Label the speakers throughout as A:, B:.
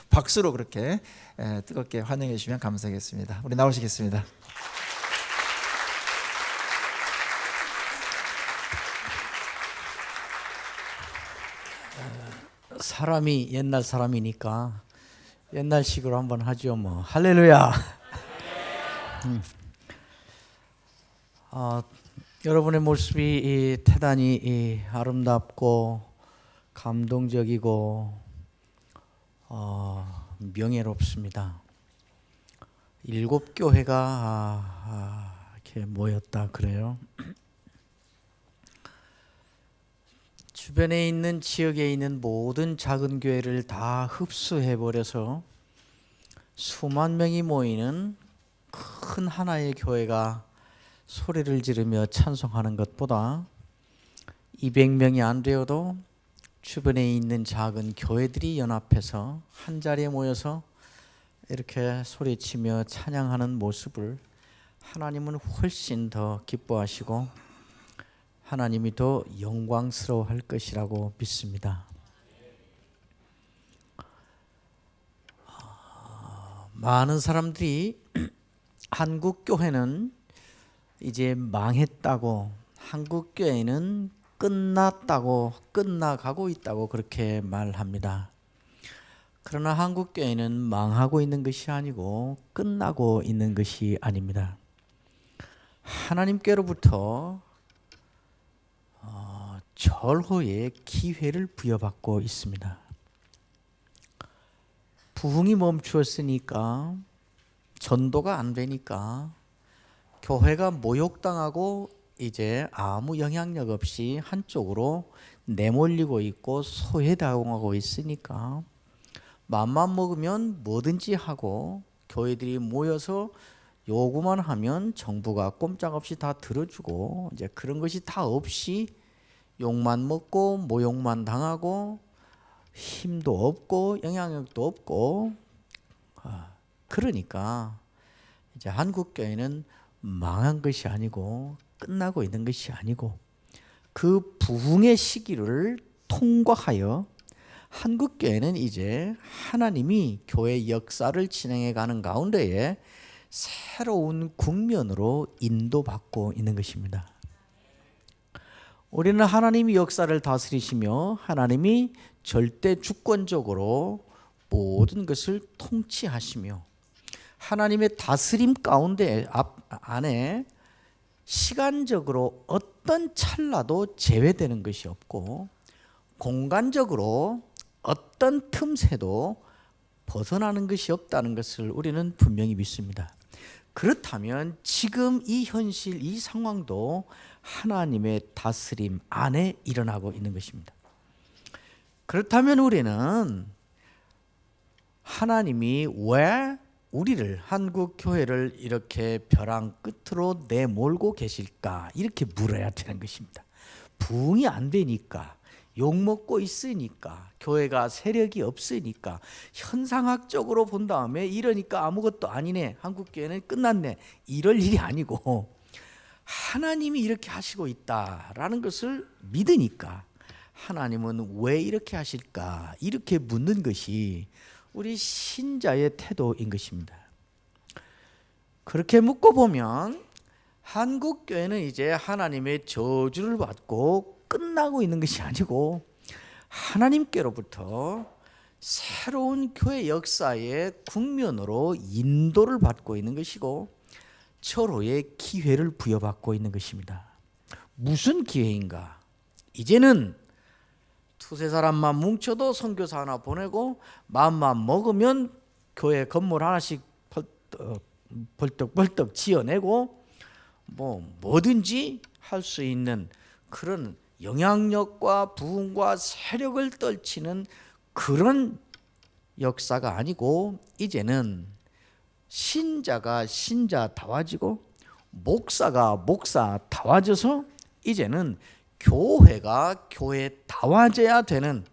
A: 박수로 그렇게 뜨겁게 환영해 주시면 감사하겠습니다. 우리 나오시겠습니다.
B: 사람이 옛날 사람이니까 옛날식으로 한번 하죠. 뭐 할렐루야. 여러분의 모습이 대단히 아름답고 감동적이고 명예롭습니다. 7교회가 이렇게 모였다 그래요. 주변에 있는 지역에 있는 모든 작은 교회를 다 흡수해 버려서 수만 명이 모이는 큰 하나의 교회가 소리를 지르며 찬송하는 것보다 200명이 안 되어도 주변에 있는 작은 교회들이 연합해서 한 자리에 모여서 이렇게 소리치며 찬양하는 모습을 하나님은 훨씬 더 기뻐하시고 하나님이 더 영광스러워할 것이라고 믿습니다. 많은 사람들이 한국 교회는 이제 망했다고, 한국 교회는 끝났다고, 끝나가고 있다고 그렇게 말합니다. 그러나 한국 교회는 망하고 있는 것이 아니고 끝나고 있는 것이 아닙니다. 하나님께로부터 절호의 기회를 부여받고 있습니다. 부흥이 멈추었으니까, 전도가 안 되니까 교회가 모욕당하고 이제 아무 영향력 없이 한쪽으로 내몰리고 있고 소외당하고 있으니까 맘만 먹으면 뭐든지 하고 교회들이 모여서 요구만 하면 정부가 꼼짝없이 다 들어주고 이제 그런 것이 다 없이 욕만 먹고 모욕만 당하고 힘도 없고 영향력도 없고 그러니까 이제 한국 교회는 망한 것이 아니고 끝나고 있는 것이 아니고 그 부흥의 시기를 통과하여 한국 교회는 이제 하나님이 교회 역사를 진행해 가는 가운데에 새로운 국면으로 인도받고 있는 것입니다. 우리는 하나님이 역사를 다스리시며 하나님이 절대 주권적으로 모든 것을 통치하시며 하나님의 다스림 가운데 안에 시간적으로 어떤 찰나도 제외되는 것이 없고 공간적으로 어떤 틈새도 벗어나는 것이 없다는 것을 우리는 분명히 믿습니다. 그렇다면 지금 이 현실, 이 상황도 하나님의 다스림 안에 일어나고 있는 것입니다. 그렇다면 우리는 하나님이 왜 우리를, 한국 교회를 이렇게 벼랑 끝으로 내몰고 계실까? 이렇게 물어야 되는 것입니다. 부흥이 안 되니까, 욕먹고 있으니까, 교회가 세력이 없으니까, 현상학적으로 본 다음에 이러니까 아무것도 아니네, 한국 교회는 끝났네, 이럴 일이 아니고 하나님이 이렇게 하시고 있다라는 것을 믿으니까 하나님은 왜 이렇게 하실까? 이렇게 묻는 것이 우리 신자의 태도인 것입니다. 그렇게 묻고 보면 한국 교회는 이제 하나님의 저주를 받고 끝나고 있는 것이 아니고 하나님께로부터 새로운 교회 역사의 국면으로 인도를 받고 있는 것이고 절호의 기회를 부여받고 있는 것입니다. 무슨 기회인가? 이제는 두세 사람만 뭉쳐도 선교사 하나 보내고 마음만 먹으면 교회 건물 하나씩 벌떡벌떡 지어내고 뭐든지 할 수 있는 그런 영향력과 부흥과 세력을 떨치는 그런 역사가 아니고 이제는 신자가 신자다워지고 목사가 목사다워져서 이제는 교회가 교회다워져야 되는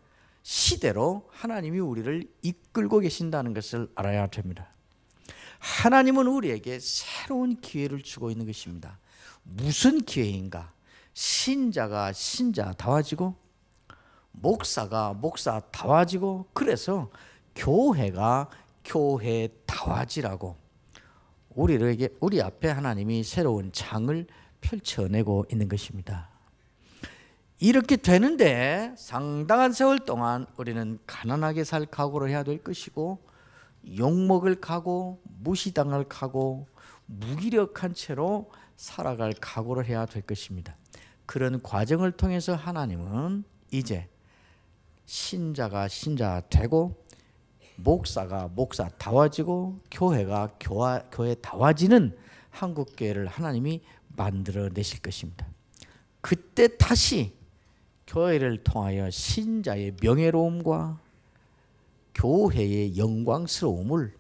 B: 시대로 하나님이 우리를 이끌고 계신다는 것을 알아야 됩니다. 하나님은 우리에게 새로운 기회를 주고 있는 것입니다. 무슨 기회인가? 신자가 신자다워지고 목사가 목사다워지고 그래서 교회가 교회다와지라고 우리 앞에 하나님이 새로운 장을 펼쳐내고 있는 것입니다. 이렇게 되는데 상당한 세월 동안 우리는 가난하게 살 각오를 해야 될 것이고, 욕먹을 각오, 무시당할 각오, 무기력한 채로 살아갈 각오를 해야 될 것입니다. 그런 과정을 통해서 하나님은 이제 신자가 신자 되고, 목사가 목사다워지고, 교회가 교회다워지는 한국교회를 하나님이 만들어내실 것입니다. 그때 다시 교회를 통하여 신자의 명예로움과 교회의 영광스러움을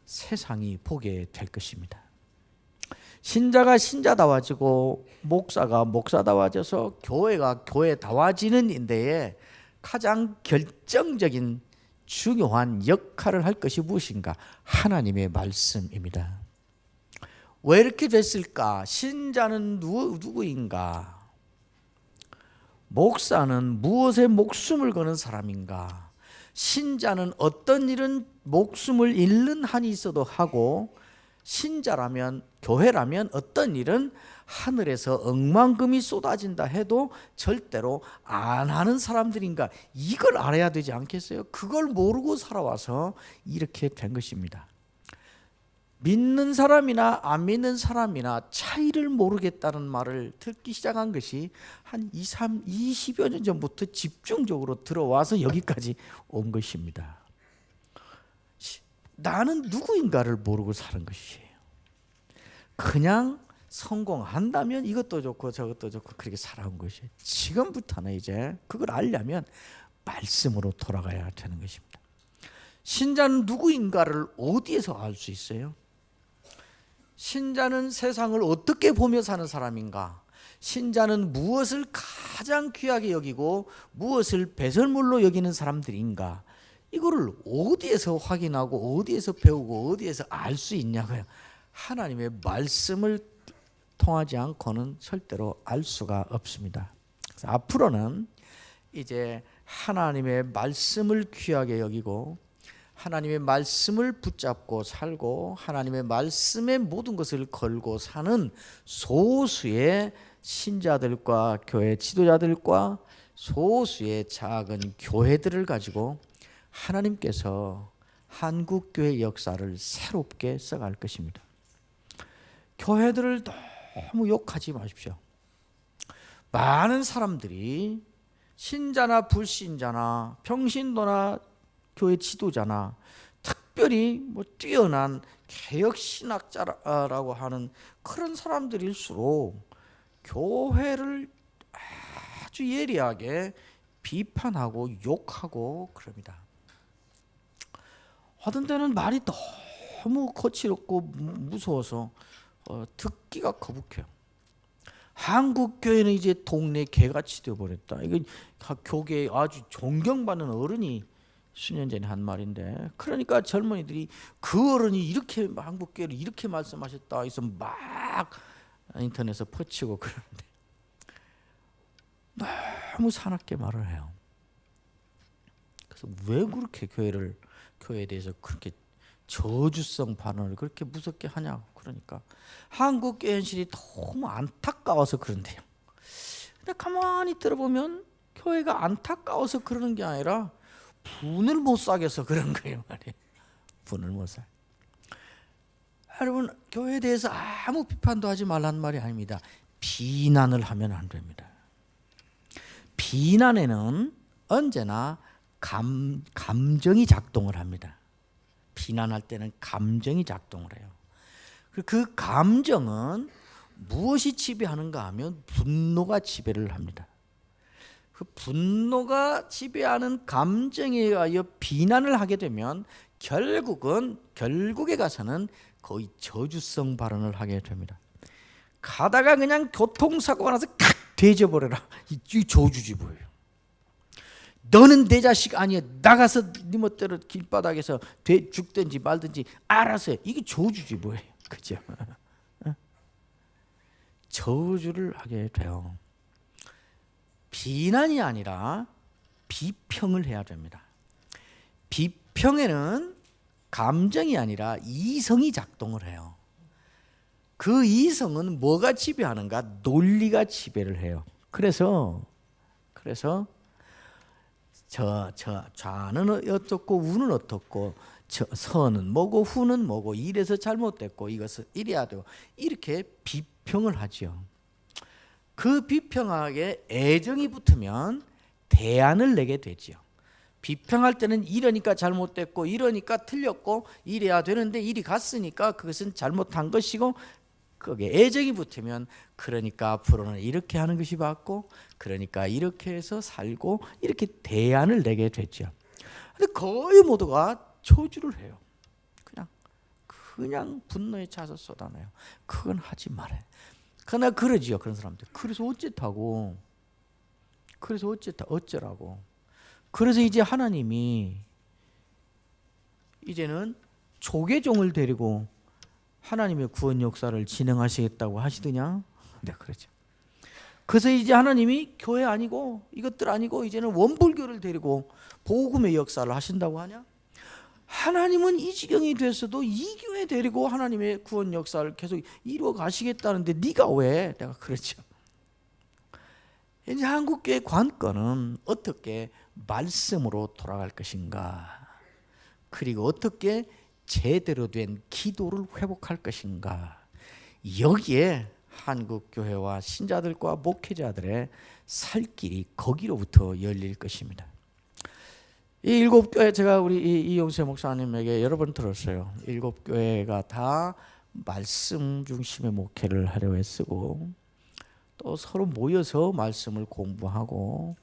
B: 세상이 보게 될 것입니다. 신자가 신자다워지고 목사가 목사다워져서 교회가 교회다워지는 데에 가장 결정적인 중요한 역할을 할 것이 무엇인가? 하나님의 말씀입니다. 왜 이렇게 됐을까? 신자는 누구인가? 목사는 무엇에 목숨을 거는 사람인가? 신자는 어떤 일은 목숨을 잃는 한이 있어도 하고, 신자라면, 교회라면 어떤 일은 하늘에서 억만금이 쏟아진다 해도 절대로 안 하는 사람들인가? 이걸 알아야 되지 않겠어요? 그걸 모르고 살아와서 이렇게 된 것입니다. 믿는 사람이나 안 믿는 사람이나 차이를 모르겠다는 말을 듣기 시작한 것이 한 20여 년 전부터 집중적으로 들어와서 여기까지 온 것입니다. 나는 누구인가를 모르고 사는 것이에요. 그냥 성공한다면 이것도 좋고 저것도 좋고 그렇게 살아온 것이에요. 지금부터는 이제 그걸 알려면 말씀으로 돌아가야 되는 것입니다. 신자는 누구인가를 어디에서 알 수 있어요? 신자는 세상을 어떻게 보며 사는 사람인가? 신자는 무엇을 가장 귀하게 여기고 무엇을 배설물로 여기는 사람들인가? 이거를 어디에서 확인하고 어디에서 배우고 어디에서 알 수 있냐고요. 하나님의 말씀을 통하지 않고는 절대로 알 수가 없습니다. 그래서 앞으로는 이제 하나님의 말씀을 귀하게 여기고 하나님의 말씀을 붙잡고 살고 하나님의 말씀에 모든 것을 걸고 사는 소수의 신자들과 교회 지도자들과 소수의 작은 교회들을 가지고 하나님께서 한국교회 역사를 새롭게 써갈 것입니다. 교회들을 너무 욕하지 마십시오. 많은 사람들이 신자나 불신자나 평신도나 교회 지도자나 특별히 뛰어난 개혁신학자라고 하는 그런 사람들일수록 교회를 아주 예리하게 비판하고 욕하고 그럽니다. 어떤 때는 말이 너무 거칠었고 무서워서 듣기가 거북해요. 한국 교회는 이제 동네 개같이 되어버렸다. 이건 교계에 아주 존경받는 어른이 수년 전에 한 말인데, 그러니까 젊은이들이 그 어른이 이렇게 한국 교회를 이렇게 말씀하셨다 해서 막 인터넷에 퍼치고 그러는데 너무 사납게 말을 해요. 그래서 왜 그렇게 교회에 대해서 그렇게 저주성 발언을 그렇게 무섭게 하냐고. 그러니까 한국 교회 현실이 너무 안타까워서 그런데요. 근데 가만히 들어보면 교회가 안타까워서 그러는 게 아니라 분을 못 사겨서 그런 거예요. 말이에요. 분을 못 사. 여러분, 교회에 대해서 아무 비판도 하지 말라는 말이 아닙니다. 비난을 하면 안 됩니다. 비난에는 언제나 감정이 작동을 합니다. 비난할 때는 감정이 작동을 해요. 그 감정은 무엇이 지배하는가 하면 분노가 지배를 합니다. 그 분노가 지배하는 감정에 의하여 비난을 하게 되면 결국에 가서는 거의 저주성 발언을 하게 됩니다. 가다가 그냥 교통사고가 나서 칵 돼져버려라. 이 저주지 뭐예요. 너는 내 자식 아니야. 나가서 네 멋대로 길바닥에서 죽든지 말든지 알아서 해. 이게 저주지 뭐예요. 그죠? 저주를 하게 돼요. 비난이 아니라 비평을 해야 됩니다. 병에는 감정이 아니라 이성이 작동을 해요. 그 이성은 뭐가 지배하는가? 논리가 지배를 해요. 그래서 좌는 어떻고 우는 어떻고 선은 뭐고 후는 뭐고 이래서 잘못됐고 이것은 이래야 되고 이렇게 비평을 하죠. 그 비평하게 애정이 붙으면 대안을 내게 되죠. 비평할 때는 이러니까 잘못됐고 이러니까 틀렸고 이래야 되는데 이리 갔으니까 그것은 잘못한 것이고, 거기에 애정이 붙으면 그러니까 앞으로는 이렇게 하는 것이 맞고 그러니까 이렇게 해서 살고 이렇게 대안을 내게 됐죠. 근데 거의 모두가 저주를 해요. 그냥 분노에 차서 쏟아내요. 그건 하지 말아요. 그러나 그러지요, 그런 사람들. 그래서 어쩌라고. 그래서 이제 하나님이 이제는 조계종을 데리고 하나님의 구원 역사를 진행하시겠다고 하시더냐? 네, 그렇죠. 그래서 이제 하나님이 교회 아니고 이것들 아니고 이제는 원불교를 데리고 복음의 역사를 하신다고 하냐? 하나님은 이 지경이 됐어도 이 교회 데리고 하나님의 구원 역사를 계속 이루어 가시겠다는데 네가 왜? 내가 그렇죠. 이제 한국교회 관건은 어떻게 말씀으로 돌아갈 것인가, 그리고 어떻게 제대로 된 기도를 회복할 것인가, 여기에 한국교회와 신자들과 목회자들의 살 길이 거기로부터 열릴 것입니다. 이 일곱 교회, 제가 우리 이용세 목사님에게 여러 번 들었어요. 일곱 교회가 다 말씀 중심의 목회를 하려 했고 또 서로 모여서 말씀을 공부하고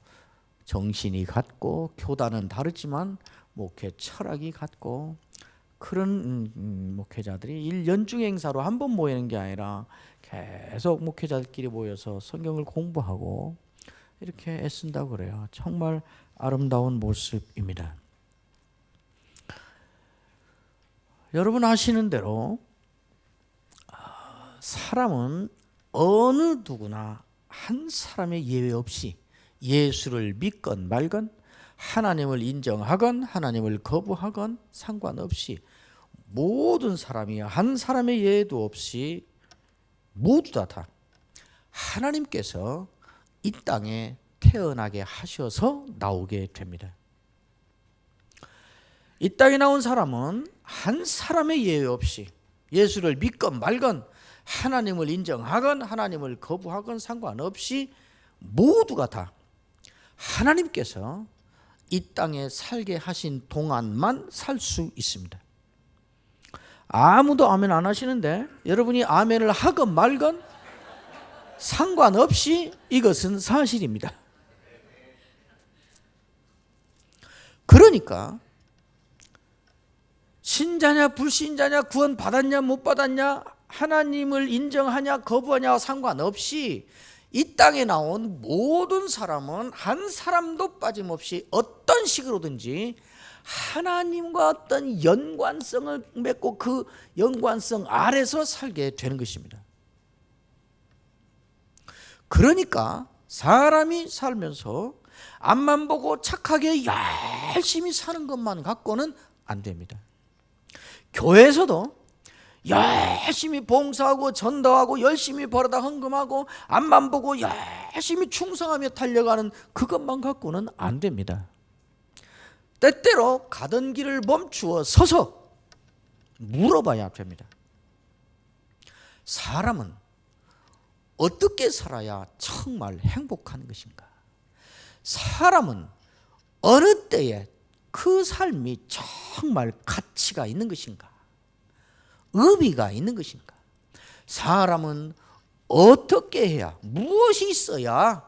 B: 정신이 같고 교단은 다르지만 목회 철학이 같고 그런 목회자들이 일연중 행사로 한 번 모이는 게 아니라 계속 목회자들끼리 모여서 성경을 공부하고 이렇게 애쓴다고 그래요. 정말 아름다운 모습입니다. 여러분 아시는 대로 사람은 어느 누구나 한 사람의 예외 없이 예수를 믿건 말건 하나님을 인정하건 하나님을 거부하건 상관없이 모든 사람이 한 사람의 예외도 없이 모두 다 하나님께서 이 땅에 태어나게 하셔서 나오게 됩니다. 이 땅에 나온 사람은 한 사람의 예외 없이 예수를 믿건 말건 하나님을 인정하건 하나님을 거부하건 상관없이 모두가 다 하나님께서 이 땅에 살게 하신 동안만 살 수 있습니다. 아무도 아멘 안 하시는데 여러분이 아멘을 하건 말건 상관없이 이것은 사실입니다. 그러니까 신자냐 불신자냐 구원 받았냐 못 받았냐 하나님을 인정하냐 거부하냐 상관없이 이 땅에 나온 모든 사람은 한 사람도 빠짐없이 어떤 식으로든지 하나님과 어떤 연관성을 맺고 그 연관성 아래서 살게 되는 것입니다. 그러니까 사람이 살면서 앞만 보고 착하게 열심히 사는 것만 갖고는 안 됩니다. 교회에서도 열심히 봉사하고 전도하고 열심히 벌어다 헌금하고 앞만 보고 열심히 충성하며 달려가는 그것만 갖고는 안 됩니다. 때때로 가던 길을 멈추어 서서 물어봐야 됩니다. 사람은 어떻게 살아야 정말 행복한 것인가? 사람은 어느 때에 그 삶이 정말 가치가 있는 것인가? 의미가 있는 것인가? 사람은 어떻게 해야, 무엇이 있어야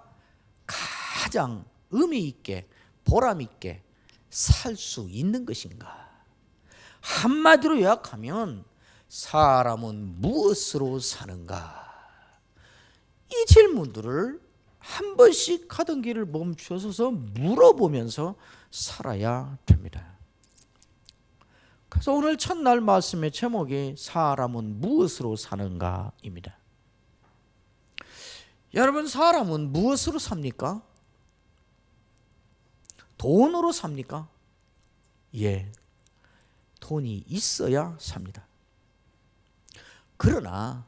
B: 가장 의미 있게 보람 있게 살 수 있는 것인가? 한마디로 요약하면 사람은 무엇으로 사는가? 이 질문들을 한 번씩 가던 길을 멈추어서 물어보면서 살아야 됩니다. 그래서 오늘 첫날 말씀의 제목이 사람은 무엇으로 사는가입니다. 여러분, 사람은 무엇으로 삽니까? 돈으로 삽니까? 예, 돈이 있어야 삽니다. 그러나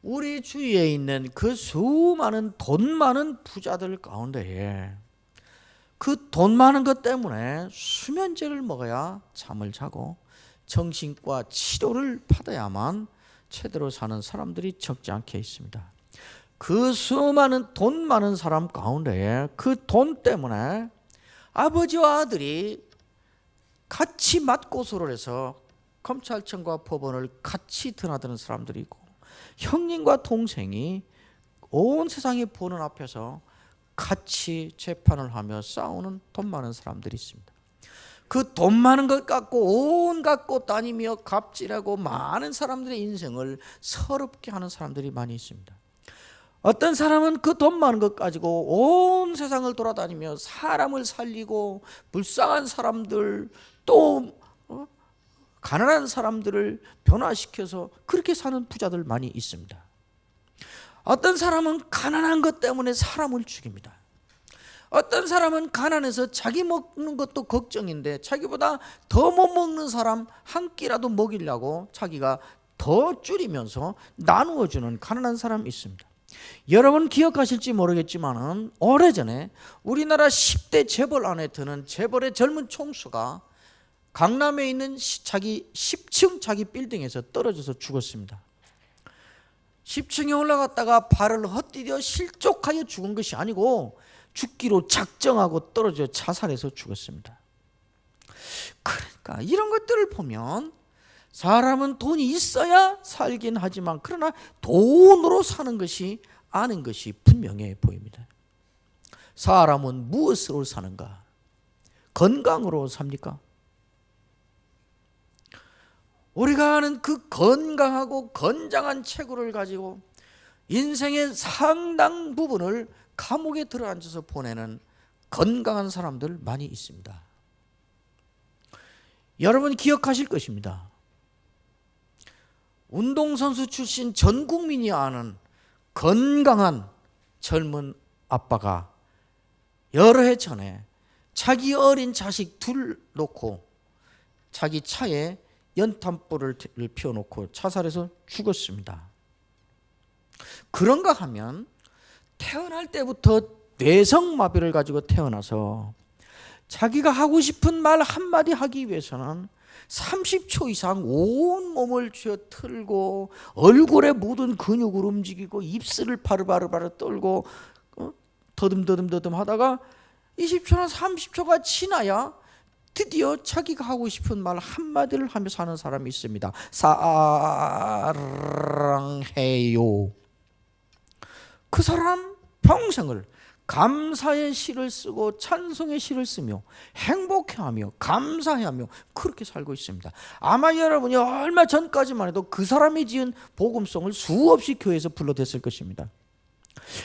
B: 우리 주위에 있는 그 수많은 돈 많은 부자들 가운데에 그 돈 많은 것 때문에 수면제를 먹어야 잠을 자고 정신과 치료를 받아야만 제대로 사는 사람들이 적지 않게 있습니다. 그 수많은 돈 많은 사람 가운데에 그 돈 때문에 아버지와 아들이 같이 맞고소를 해서 검찰청과 법원을 같이 드나드는 사람들이 있고, 형님과 동생이 온 세상이 보는 앞에서 같이 재판을 하며 싸우는 돈 많은 사람들이 있습니다. 그 돈 많은 것 갖고 온갖 곳 다니며 갑질하고 많은 사람들의 인생을 서럽게 하는 사람들이 많이 있습니다. 어떤 사람은 그 돈 많은 것 가지고 온 세상을 돌아다니며 사람을 살리고 불쌍한 사람들 또 가난한 사람들을 변화시켜서 그렇게 사는 부자들 많이 있습니다. 어떤 사람은 가난한 것 때문에 사람을 죽입니다. 어떤 사람은 가난해서 자기 먹는 것도 걱정인데 자기보다 더 못 먹는 사람 한 끼라도 먹이려고 자기가 더 줄이면서 나누어주는 가난한 사람이 있습니다. 여러분 기억하실지 모르겠지만 오래전에 우리나라 10대 재벌 안에 드는 재벌의 젊은 총수가 강남에 있는 자기 10층 자기 빌딩에서 떨어져서 죽었습니다. 10층에 올라갔다가 발을 헛디뎌 실족하여 죽은 것이 아니고 죽기로 작정하고 떨어져 자살해서 죽었습니다. 그러니까 이런 것들을 보면 사람은 돈이 있어야 살긴 하지만 그러나 돈으로 사는 것이 아닌 것이 분명해 보입니다. 사람은 무엇으로 사는가? 건강으로 삽니까? 우리가 아는 그 건강하고 건장한 체구를 가지고 인생의 상당 부분을 감옥에 들어앉아서 보내는 건강한 사람들 많이 있습니다. 여러분 기억하실 것입니다. 운동선수 출신 전 국민이 아는 건강한 젊은 아빠가 여러 해 전에 자기 어린 자식 둘 놓고 자기 차에 연탄불을 피워놓고 자살해서 죽었습니다. 그런가 하면 태어날 때부터 뇌성마비를 가지고 태어나서 자기가 하고 싶은 말 한마디 하기 위해서는 30초 이상 온 몸을 쥐어 틀고 얼굴에 모든 근육을 움직이고 입술을 바르바르 떨고 더듬더듬 하다가 20초나 30초가 지나야 드디어 자기가 하고 싶은 말 한마디를 하며 사는 사람이 있습니다. 사랑해요. 그 사람 평생을 감사의 시를 쓰고 찬송의 시를 쓰며 행복해하며 감사해하며 그렇게 살고 있습니다. 아마 여러분이 얼마 전까지만 해도 그 사람이 지은 복음송을 수없이 교회에서 불러댔을 것입니다.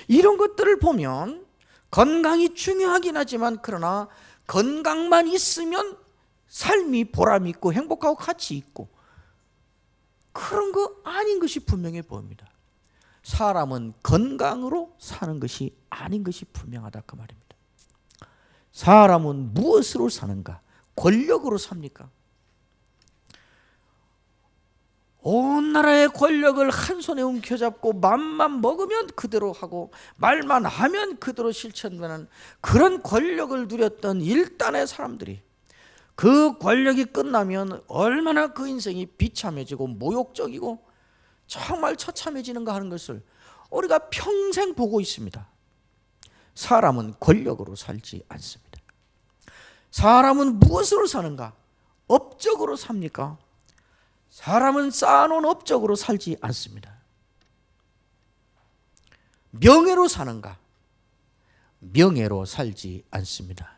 B: 이런 것들을 보면 건강이 중요하긴 하지만 그러나 건강만 있으면 삶이 보람 있고 행복하고 가치 있고 그런 거 아닌 것이 분명해 보입니다. 사람은 건강으로 사는 것이 아닌 것이 분명하다 그 말입니다. 사람은 무엇으로 사는가? 권력으로 삽니까? 온 나라의 권력을 한 손에 움켜잡고 맘만 먹으면 그대로 하고 말만 하면 그대로 실천되는 그런 권력을 누렸던 일단의 사람들이 그 권력이 끝나면 얼마나 그 인생이 비참해지고 모욕적이고 정말 처참해지는가 하는 것을 우리가 평생 보고 있습니다. 사람은 권력으로 살지 않습니다. 사람은 무엇으로 사는가? 업적으로 삽니까? 사람은 쌓아놓은 업적으로 살지 않습니다. 명예로 사는가? 명예로 살지 않습니다.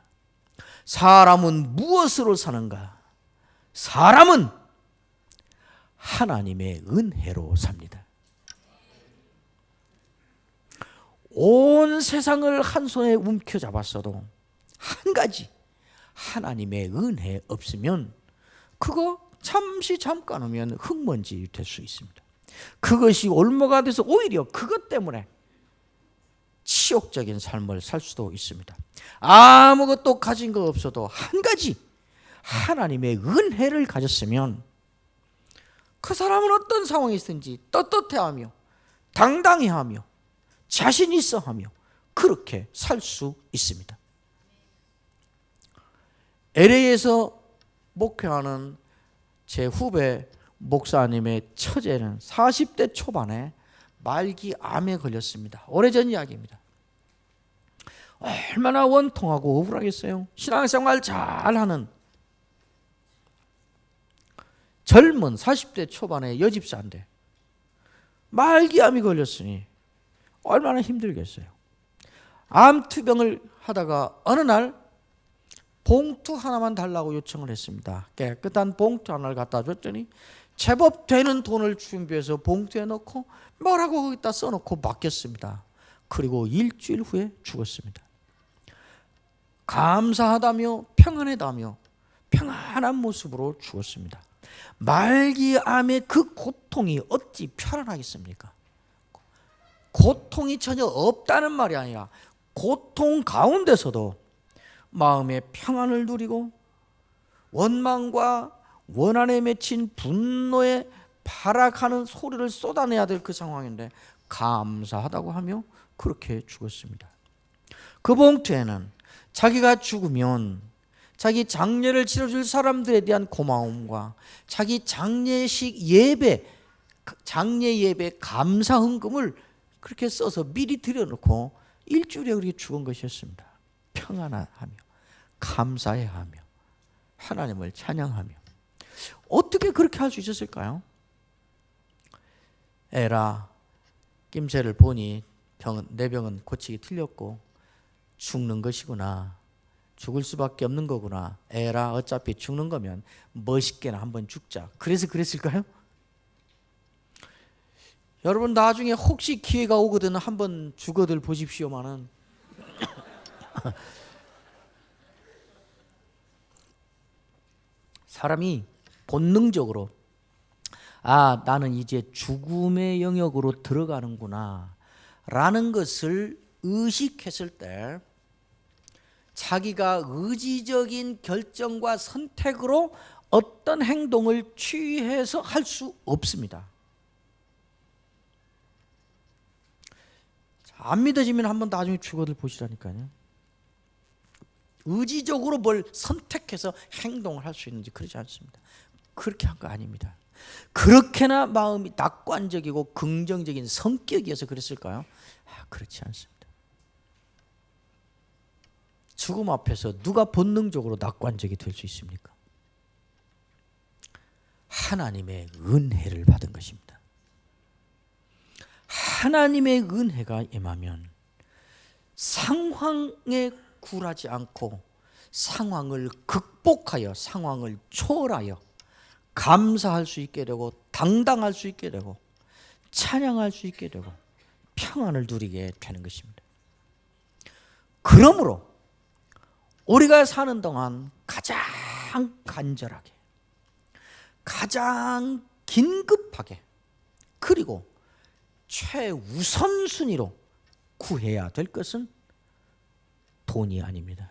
B: 사람은 무엇으로 사는가? 사람은 하나님의 은혜로 삽니다. 온 세상을 한 손에 움켜잡았어도 한 가지 하나님의 은혜 없으면 그거 잠깐 후면 흙먼지 될 수 있습니다. 그것이 올무가 돼서 오히려 그것 때문에 치욕적인 삶을 살 수도 있습니다. 아무것도 가진 거 없어도 한 가지 하나님의 은혜를 가졌으면 그 사람은 어떤 상황이 있든지 떳떳해하며 당당해하며 자신 있어하며 그렇게 살 수 있습니다. LA에서 목회하는 제 후배 목사님의 처제는 40대 초반에 말기암에 걸렸습니다. 오래전 이야기입니다. 얼마나 원통하고 억울하겠어요. 신앙생활 잘하는 젊은 40대 초반의 여집사인데 말기암이 걸렸으니 얼마나 힘들겠어요. 암투병을 하다가 어느 날 봉투 하나만 달라고 요청을 했습니다. 깨끗한 봉투 하나를 갖다 줬더니 제법 되는 돈을 준비해서 봉투에 넣고 뭐라고 거기다 써놓고 맡겼습니다. 그리고 일주일 후에 죽었습니다. 감사하다며 평안하다며 평안한 모습으로 죽었습니다. 말기암의 그 고통이 어찌 편안하겠습니까? 고통이 전혀 없다는 말이 아니라 고통 가운데서도 마음의 평안을 누리고 원망과 원한에 맺힌 분노에 발악하는 소리를 쏟아내야 될 그 상황인데 감사하다고 하며 그렇게 죽었습니다. 그 봉투에는 자기가 죽으면 자기 장례를 치러줄 사람들에 대한 고마움과 자기 장례식 예배, 장례 예배 감사 헌금을 그렇게 써서 미리 들여놓고 일주일에 그렇게 죽은 것이었습니다. 평안하며 감사해하며 하나님을 찬양하며 어떻게 그렇게 할 수 있었을까요? 에라 낌새를 보니 내 병은 고치기 틀렸고 죽는 것이구나. 죽을 수밖에 없는 거구나. 에라 어차피 죽는 거면 멋있게나 한번 죽자. 그래서 그랬을까요? 여러분 나중에 혹시 기회가 오거든 한번 죽어들 보십시오만은 사람이 본능적으로 나는 이제 죽음의 영역으로 들어가는구나 라는 것을 의식했을 때 자기가 의지적인 결정과 선택으로 어떤 행동을 취해서 할 수 없습니다. 안 믿어지면 한번 나중에 죽어들 보시라니까요. 의지적으로 뭘 선택해서 행동을 할 수 있는지 그러지 않습니다. 그렇게 한 거 아닙니다. 그렇게나 마음이 낙관적이고 긍정적인 성격이어서 그랬을까요? 그렇지 않습니다. 죽음 앞에서 누가 본능적으로 낙관적이 될 수 있습니까? 하나님의 은혜를 받은 것입니다. 하나님의 은혜가 임하면 상황에 굴하지 않고 상황을 극복하여 상황을 초월하여 감사할 수 있게 되고 당당할 수 있게 되고 찬양할 수 있게 되고 평안을 누리게 되는 것입니다. 그러므로 우리가 사는 동안 가장 간절하게 가장 긴급하게 그리고 최우선순위로 구해야 될 것은 돈이 아닙니다.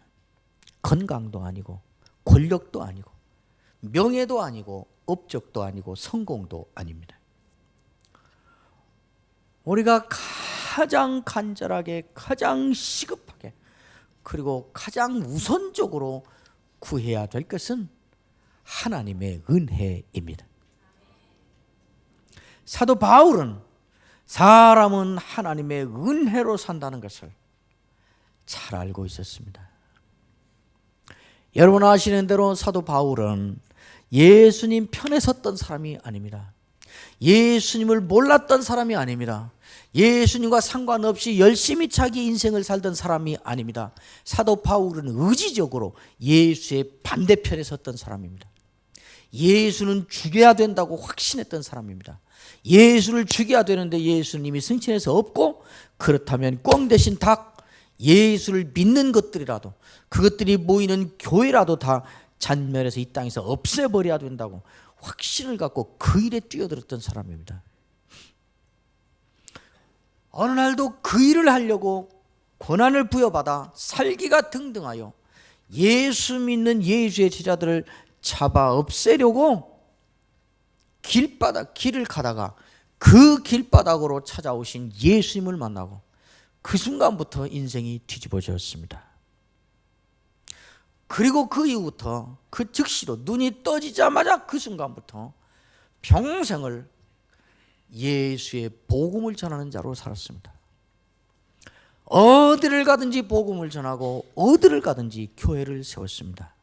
B: 건강도 아니고 권력도 아니고 명예도 아니고 업적도 아니고 성공도 아닙니다. 우리가 가장 간절하게 가장 시급하게 그리고 가장 우선적으로 구해야 될 것은 하나님의 은혜입니다. 사도 바울은 사람은 하나님의 은혜로 산다는 것을 잘 알고 있었습니다. 여러분 아시는 대로 사도 바울은 예수님 편에 섰던 사람이 아닙니다. 예수님을 몰랐던 사람이 아닙니다. 예수님과 상관없이 열심히 자기 인생을 살던 사람이 아닙니다. 사도 바울은 의지적으로 예수의 반대편에 섰던 사람입니다. 예수는 죽여야 된다고 확신했던 사람입니다. 예수를 죽여야 되는데 예수님이 승천해서 없고 그렇다면 꿩 대신 닭 예수를 믿는 것들이라도 그것들이 모이는 교회라도 다 잔멸해서 이 땅에서 없애버려야 된다고 확신을 갖고 그 일에 뛰어들었던 사람입니다. 어느 날도 그 일을 하려고 권한을 부여받아 살기가 등등하여 예수 믿는 예수의 제자들을 잡아 없애려고 길을 가다가 그 길바닥으로 찾아오신 예수님을 만나고 그 순간부터 인생이 뒤집어졌습니다. 그리고 그 이후부터 그 즉시로 눈이 떠지자마자 그 순간부터 평생을 예수의 복음을 전하는 자로 살았습니다. 어디를 가든지 복음을 전하고 어디를 가든지 교회를 세웠습니다.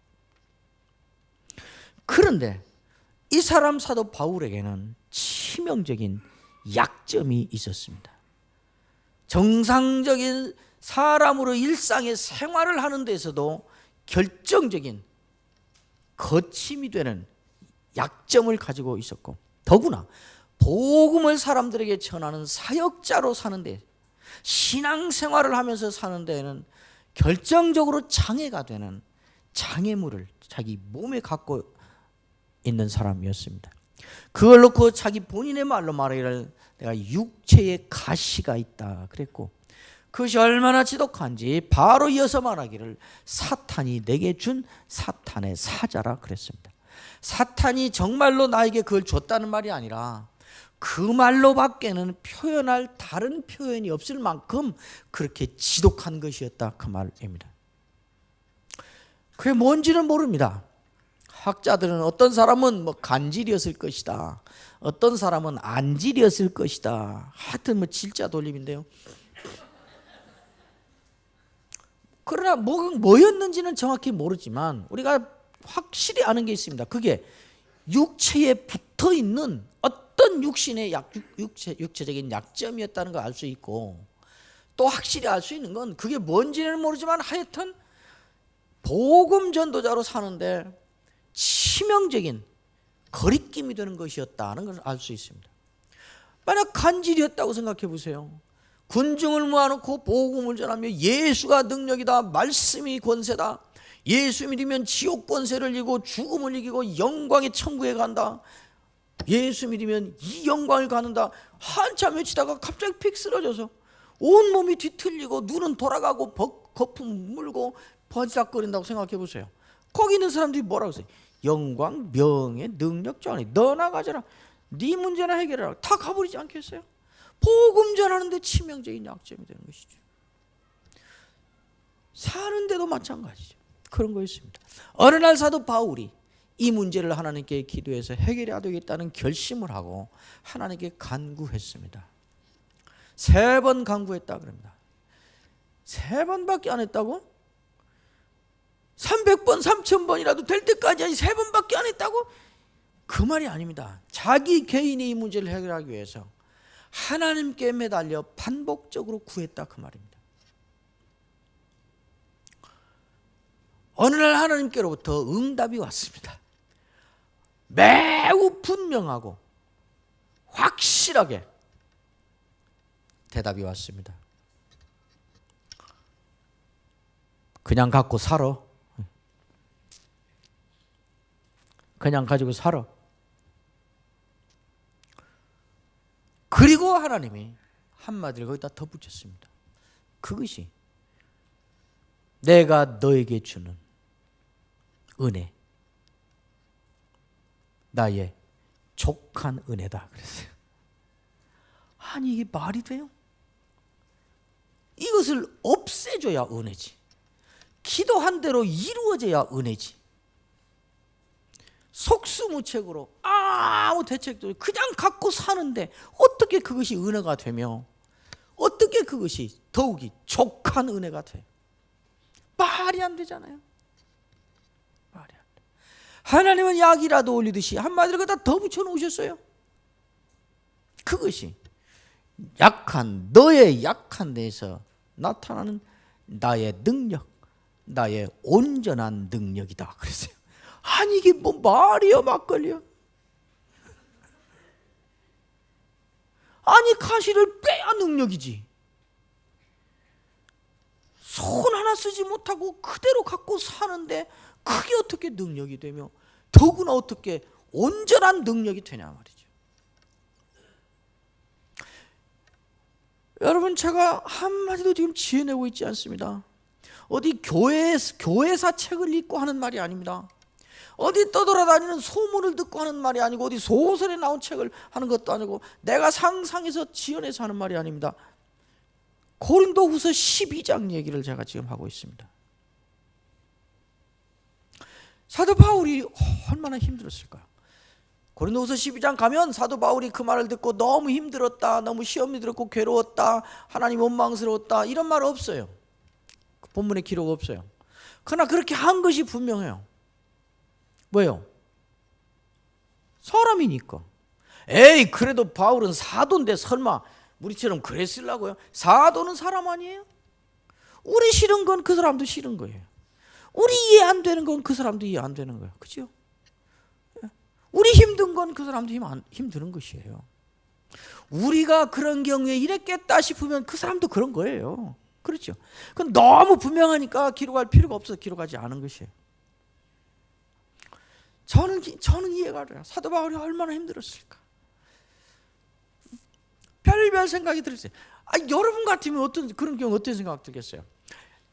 B: 그런데 이 사람 사도 바울에게는 치명적인 약점이 있었습니다. 정상적인 사람으로 일상의 생활을 하는 데서도 결정적인 거침이 되는 약점을 가지고 있었고, 더구나 복음을 사람들에게 전하는 사역자로 사는데, 신앙생활을 하면서 사는 데에는 결정적으로 장애가 되는 장애물을 자기 몸에 갖고 있는 사람이었습니다. 그걸 놓고 자기 본인의 말로 말하기를 내가 육체에 가시가 있다 그랬고, 그것이 얼마나 지독한지 바로 이어서 말하기를 사탄이 내게 준 사탄의 사자라 그랬습니다. 사탄이 정말로 나에게 그걸 줬다는 말이 아니라 그 말로 밖에는 표현할 다른 표현이 없을 만큼 그렇게 지독한 것이었다 그 말입니다. 그게 뭔지는 모릅니다. 학자들은 어떤 사람은 간질이었을 것이다, 어떤 사람은 안질이었을 것이다, 하여튼 질자 돌림인데요. 그러나 뭐였는지는 정확히 모르지만 우리가 확실히 아는 게 있습니다. 그게 육체에 붙어있는 어떤 육신의 육체적인 약점이었다는 걸 알 수 있고, 또 확실히 알 수 있는 건 그게 뭔지는 모르지만 하여튼 복음 전도자로 사는데 치명적인 거리낌이 되는 것이었다는 걸 알 수 있습니다. 만약 간질이었다고 생각해 보세요. 군중을 모아놓고 복음을 전하며 예수가 능력이다, 말씀이 권세다, 예수 믿으면 지옥 권세를 이기고 죽음을 이기고 영광의 천국에 간다, 예수 믿으면 이 영광을 갖는다, 한참 외치다가 갑자기 픽 쓰러져서 온몸이 뒤틀리고 눈은 돌아가고 거품 물고 버지락거린다고 생각해 보세요. 거기 있는 사람들이 뭐라고 했어요? 영광, 명예, 능력 전하니 너나 가져라, 네 문제나 해결하라, 다 가버리지 않겠어요? 복음 전하는데 치명적인 약점이 되는 것이죠. 사는데도 마찬가지죠. 그런 거였습니다. 어느 날 사도 바울이 이 문제를 하나님께 기도해서 해결해야 되겠다는 결심을 하고 하나님께 간구했습니다. 3번 간구했다 그럽니다. 3번밖에 안 했다고? 300번, 3000번이라도 될 때까지 3번밖에 안 했다고? 그 말이 아닙니다. 자기 개인이 이 문제를 해결하기 위해서 하나님께 매달려 반복적으로 구했다 그 말입니다. 어느 날 하나님께로부터 응답이 왔습니다. 매우 분명하고 확실하게 대답이 왔습니다. 그냥 갖고 살아. 그냥 가지고 살아. 그리고 하나님이 한마디를 거기다 덧붙였습니다. 그것이 내가 너에게 주는 은혜, 나의 족한 은혜다 그랬어요. 아니 이게 말이 돼요? 이것을 없애줘야 은혜지, 기도한 대로 이루어져야 은혜지, 속수무책으로 아무 대책도 그냥 갖고 사는데 어떻게 그것이 은혜가 되며 어떻게 그것이 더욱이 족한 은혜가 돼요? 말이 안 되잖아요. 말이 안 돼. 하나님은 약이라도 올리듯이 한마디로 갖다 더 붙여놓으셨어요. 그것이 약한 너의 약한 데에서 나타나는 나의 능력, 나의 온전한 능력이다 그랬어요. 아니 이게 뭐 말이야 막걸리야? 아니 가시를 빼야 능력이지. 손 하나 쓰지 못하고 그대로 갖고 사는데 그게 어떻게 능력이 되며 더구나 어떻게 온전한 능력이 되냐 말이죠. 여러분 제가 한마디도 지금 지어내고 있지 않습니다. 어디 교회사 책을 읽고 하는 말이 아닙니다. 어디 떠돌아다니는 소문을 듣고 하는 말이 아니고 어디 소설에 나온 책을 하는 것도 아니고 내가 상상해서 지어내서 하는 말이 아닙니다. 고린도후서 12장 얘기를 제가 지금 하고 있습니다. 사도 바울이 얼마나 힘들었을까요? 고린도후서 12장 가면 사도 바울이 그 말을 듣고 너무 힘들었다, 너무 시험이 들었고 괴로웠다, 하나님 원망스러웠다 이런 말 없어요. 본문에 기록 없어요. 그러나 그렇게 한 것이 분명해요. 뭐예요? 사람이니까. 에이 그래도 바울은 사도인데 설마 우리처럼 그랬으려고요? 사도는 사람 아니에요? 우리 싫은 건 그 사람도 싫은 거예요. 우리 이해 안 되는 건 그 사람도 이해 안 되는 거예요. 그죠? 우리 힘든 건 그 사람도 힘드는 것이에요. 우리가 그런 경우에 이랬겠다 싶으면 그 사람도 그런 거예요. 그렇죠? 그건 너무 분명하니까 기록할 필요가 없어서 기록하지 않은 것이에요. 저는 이해가 돼요. 사도 바울이 얼마나 힘들었을까. 별별 생각이 들었어요. 여러분 같으면 그런 경우 어떤 생각 들겠어요?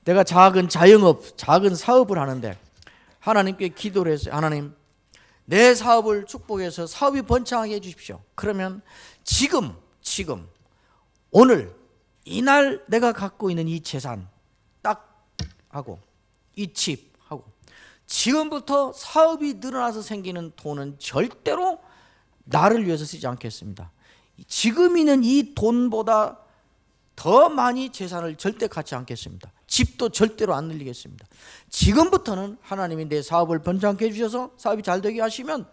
B: 내가 작은 자영업, 작은 사업을 하는데 하나님께 기도를 했어요. 하나님, 내 사업을 축복해서 사업이 번창하게 해주십시오. 그러면 지금 오늘 이날 내가 갖고 있는 이 재산 딱 하고 이 집 하고 지금부터 사업이 늘어나서 생기는 돈은 절대로 나를 위해서 쓰지 않겠습니다. 지금 있는 이 돈보다 더 많이 재산을 절대 갖지 않겠습니다. 집도 절대로 안 늘리겠습니다. 지금부터는 하나님이 내 사업을 번창케 해주셔서 사업이 잘 되게 하시면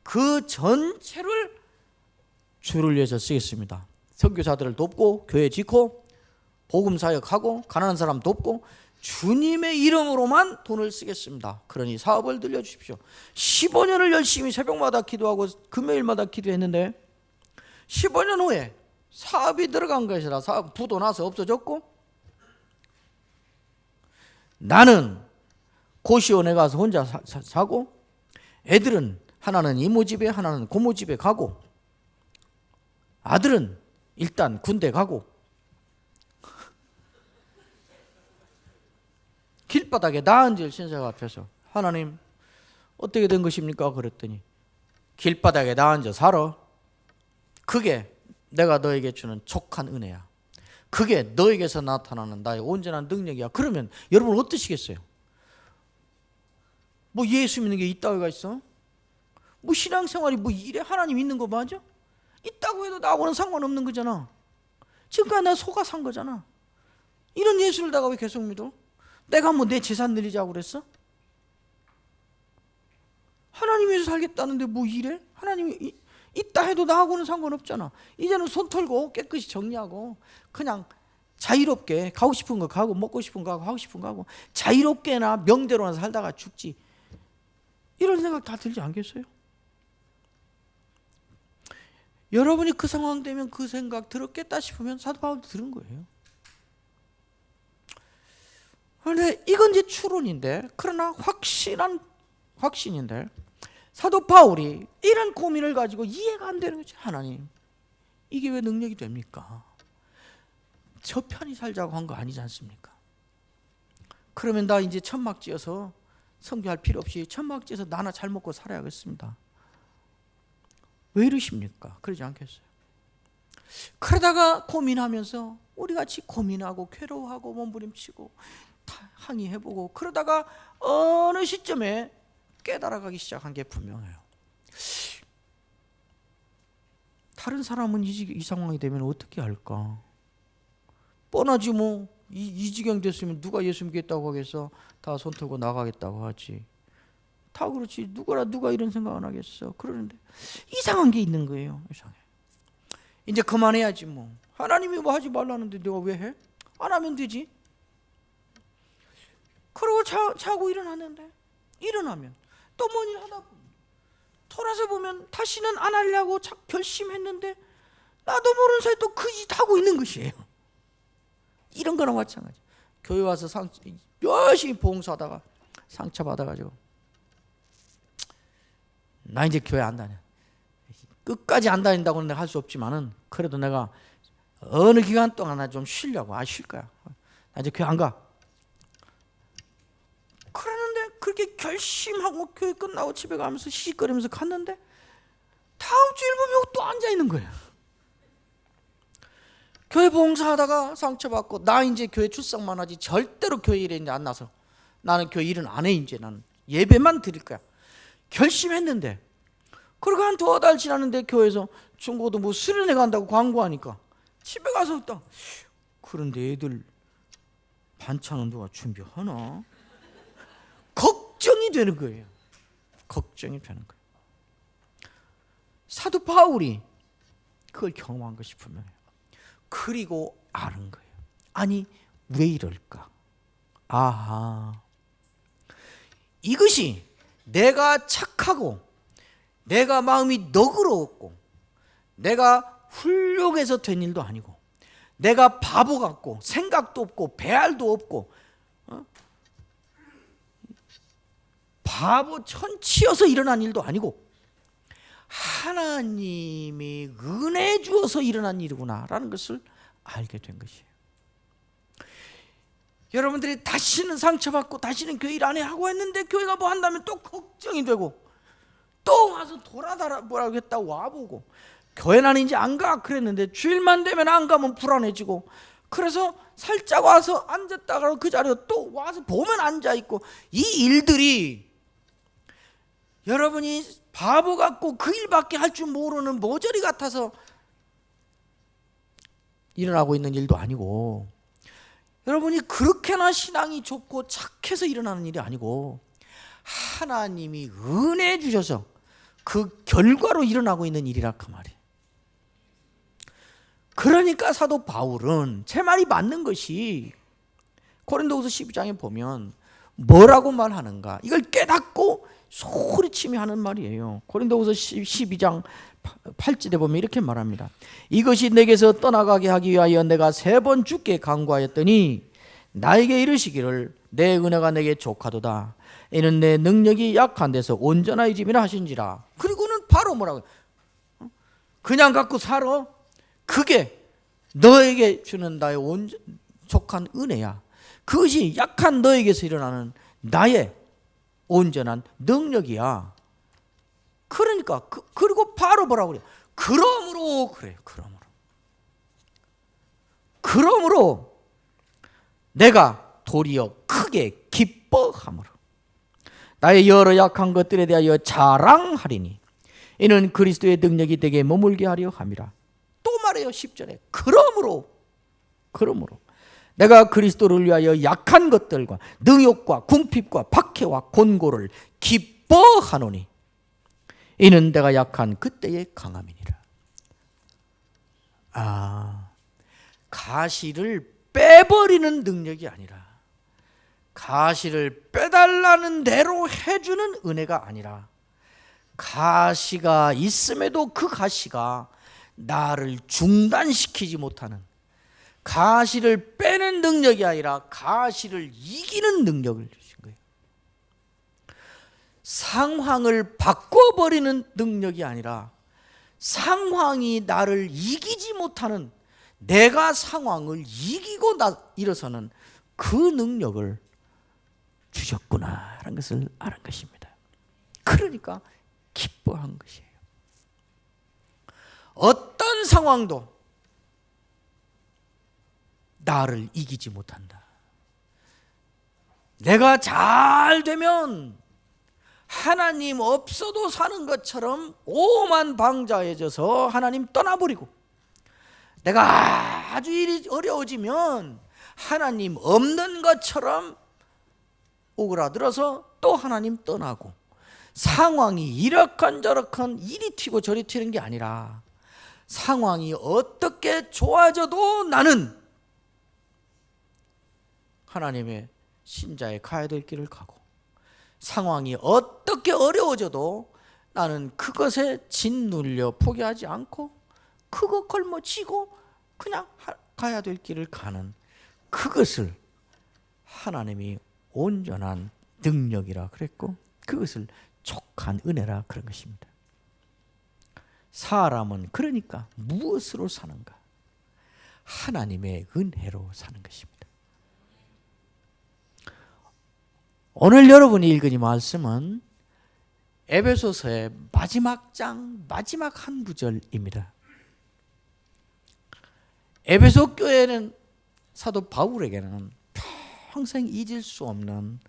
B: 그 전체를 주를 위해서 쓰겠습니다. 선교사들을 돕고 교회 짓고 복음 사역하고 가난한 사람 돕고 주님의 이름으로만 돈을 쓰겠습니다. 그러니 사업을 늘려주십시오. 15년을 열심히 새벽마다 기도하고 금요일마다 기도했는데 15년 후에 사업이 들어간 것이라 사업 부도 나서 없어졌고 나는 고시원에 가서 혼자 사고 애들은 하나는 이모 집에 하나는 고모 집에 가고 아들은 일단 군대 가고 길바닥에 나 앉을 신사가 앞에서 하나님 어떻게 된 것입니까? 그랬더니 길바닥에 나 앉아 살아. 그게 내가 너에게 주는 족한 은혜야. 그게 너에게서 나타나는 나의 온전한 능력이야. 그러면 여러분 어떠시겠어요? 뭐 예수 믿는 게 있다고가 있어? 뭐 신앙생활이 뭐 이래 하나님 있는 거 맞아? 있다고 해도 나하고는 상관없는 거잖아. 지금까지 나 속아 산 거잖아. 이런 예수를 내가 왜 계속 믿어? 내가 뭐 내 재산 늘리자고 그랬어? 하나님 위해서 살겠다는데 뭐 이래? 하나님이 있다 해도 나하고는 상관없잖아. 이제는 손 털고 깨끗이 정리하고 그냥 자유롭게 가고 싶은 거 가고 먹고 싶은 거 하고 싶은 거 하고 자유롭게나 명대로나 살다가 죽지. 이런 생각 다 들지 않겠어요? 여러분이 그 상황 되면 그 생각 들었겠다 싶으면 사도 바울도 들은 거예요. 그런데 이건 이제 추론인데 그러나 확신인데 사도 바울이 이런 고민을 가지고 이해가 안 되는 거지. 하나님 이게 왜 능력이 됩니까? 저 편히 살자고 한 거 아니지 않습니까? 그러면 나 이제 천막 지어서 선교할 필요 없이 천막 지어서 나나 잘 먹고 살아야겠습니다. 왜 이러십니까? 그러지 않겠어요? 그러다가 고민하면서 우리같이 고민하고 괴로워하고 몸부림치고 항의해보고 그러다가 어느 시점에 깨달아가기 시작한 게 분명해요. 다른 사람은 이 상황이 되면 어떻게 할까? 뻔하지 뭐. 이 지경 됐으면 누가 예수 믿겠다고 하겠어? 다 손 털고 나가겠다고 하지. 다 그렇지. 누가 이런 생각 안 하겠어? 그러는데 이상한 게 있는 거예요. 이상해. 이제 그만해야지 뭐. 하나님이 뭐 하지 말라는데 내가 왜 해? 안 하면 되지. 그러고 자고 일어나면 또 뭔 일 하다 보면 돌아서 보면 다시는 안 하려고 결심했는데 나도 모르는 사이에 또 그 짓 하고 있는 것이에요. 이런 거랑 마찬가지. 교회 와서 열심히 봉사하다가 상처받아가지고 나 이제 교회 안 다녀. 끝까지 안 다닌다고는 내가 할 수 없지만은 그래도 내가 어느 기간 동안 나 좀 쉬려고. 쉴 거야. 나 이제 교회 안 가. 그렇게 결심하고 교회 끝나고 집에 가면서 시시거리면서 갔는데 다음 주일 보면 또 앉아 있는 거예요. 교회 봉사하다가 상처받고 나 이제 교회 출석만 하지 절대로 교회 일에 이제 안 나서 나는 교회 일은 안 해. 이제 나는 예배만 드릴 거야. 결심했는데 그리고 한 2달 지났는데 교회에서 중고도 뭐 수련회 간다고 광고하니까 집에 가서 딱 그런데 애들 반찬은 누가 준비하나? 걱정이 되는 거예요. 걱정이 되는 거예요. 사도 바울이 그걸 경험한 것이 분명해요. 그리고 아는 거예요. 아니 왜 이럴까? 아하, 이것이 내가 착하고 내가 마음이 너그러웠고 내가 훌륭해서 된 일도 아니고 내가 바보 같고 생각도 없고 배알도 없고 바보 천치여서 일어난 일도 아니고 하나님이 은혜 주어서 일어난 일이구나라는 것을 알게 된 것이에요. 여러분들이 다시는 상처받고 다시는 교회 일 안 해 하고 했는데 교회가 뭐 한다면 또 걱정이 되고 또 와서 돌아다라 뭐라고 했다고 와보고 교회 나는 이제 안 가 그랬는데 주일만 되면 안 가면 불안해지고 그래서 살짝 와서 앉았다가 그 자리에 또 와서 보면 앉아있고 이 일들이 여러분이 바보 같고 그 일밖에 할 줄 모르는 모조리 같아서 일어나고 있는 일도 아니고 여러분이 그렇게나 신앙이 좋고 착해서 일어나는 일이 아니고 하나님이 은혜 주셔서 그 결과로 일어나고 있는 일이라 그 말이에요. 그러니까 사도 바울은 제 말이 맞는 것이 고린도후서 12장에 보면 뭐라고 말하는가 이걸 깨닫고 소리치며 하는 말이에요. 고린도후서 12장 8절에 보면 이렇게 말합니다. 이것이 내게서 떠나가게 하기 위하여 내가 3번 주께 간구하였더니 나에게 이르시기를 내 은혜가 내게 족하도다. 이는 내 능력이 약한 데서 온전하여짐이라 하신지라. 그리고는 바로 뭐라고요? 그냥 갖고 살아? 그게 너에게 주는 나의 족한 은혜야. 그것이 약한 너에게서 일어나는 나의 온전한 능력이야. 그러니까 그리고 바로 뭐라고 그래요? 그러므로 그래요. 그러므로 내가 도리어 크게 기뻐함으로 나의 여러 약한 것들에 대하여 자랑하리니 이는 그리스도의 능력이 되게 머물게 하려 함이라. 또 말해요. 10절에 그러므로 내가 그리스도를 위하여 약한 것들과 능욕과 궁핍과 박해와 곤고를 기뻐하노니 이는 내가 약한 그때의 강함이니라. 가시를 빼버리는 능력이 아니라 가시를 빼달라는 대로 해주는 은혜가 아니라 가시가 있음에도 그 가시가 나를 중단시키지 못하는 가시를 빼는 능력이 아니라 가시를 이기는 능력을 주신 거예요. 상황을 바꿔버리는 능력이 아니라 상황이 나를 이기지 못하는 내가 상황을 이기고 일어서는 그 능력을 주셨구나라는 것을 아는 것입니다. 그러니까 기뻐한 것이에요. 어떤 상황도 나를 이기지 못한다. 내가 잘 되면 하나님 없어도 사는 것처럼 오만방자해져서 하나님 떠나버리고 내가 아주 일이 어려워지면 하나님 없는 것처럼 오그라들어서 또 하나님 떠나고 상황이 이렇건저렇건 이리 튀고 저리 튀는 게 아니라 상황이 어떻게 좋아져도 나는 하나님의 신자에 가야 될 길을 가고 상황이 어떻게 어려워져도 나는 그것에 짓눌려 포기하지 않고 그거 걸머쥐고 그냥 가야 될 길을 가는 그것을 하나님이 온전한 능력이라 그랬고 그것을 족한 은혜라 그런 것입니다. 사람은 그러니까 무엇으로 사는가? 하나님의 은혜로 사는 것입니다. 오늘 여러분이 읽은 이 말씀은 에베소서의 마지막 장 마지막 한 구절입니다. 에베소 교회는 사도 바울에게는 평생 잊을 수 없는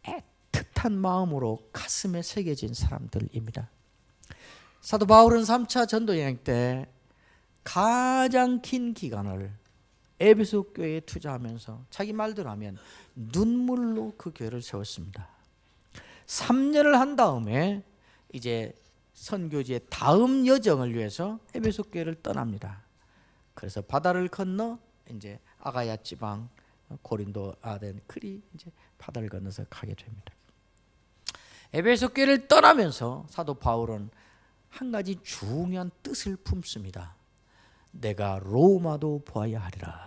B: 애틋한 마음으로 가슴에 새겨진 사람들입니다. 사도 바울은 3차 전도 여행 때 가장 긴 기간을 에베소 교회에 투자하면서 자기 말대로 하면 눈물로 그 교회를 세웠습니다. 3년을 한 다음에 이제 선교지의 다음 여정을 위해서 에베소 교회를 떠납니다. 그래서 바다를 건너 이제 아가야 지방 고린도 아덴 크리 이제 바다를 건너서 가게 됩니다. 에베소 교회를 떠나면서 사도 바울은 한 가지 중요한 뜻을 품습니다. 내가 로마도 보아야 하리라.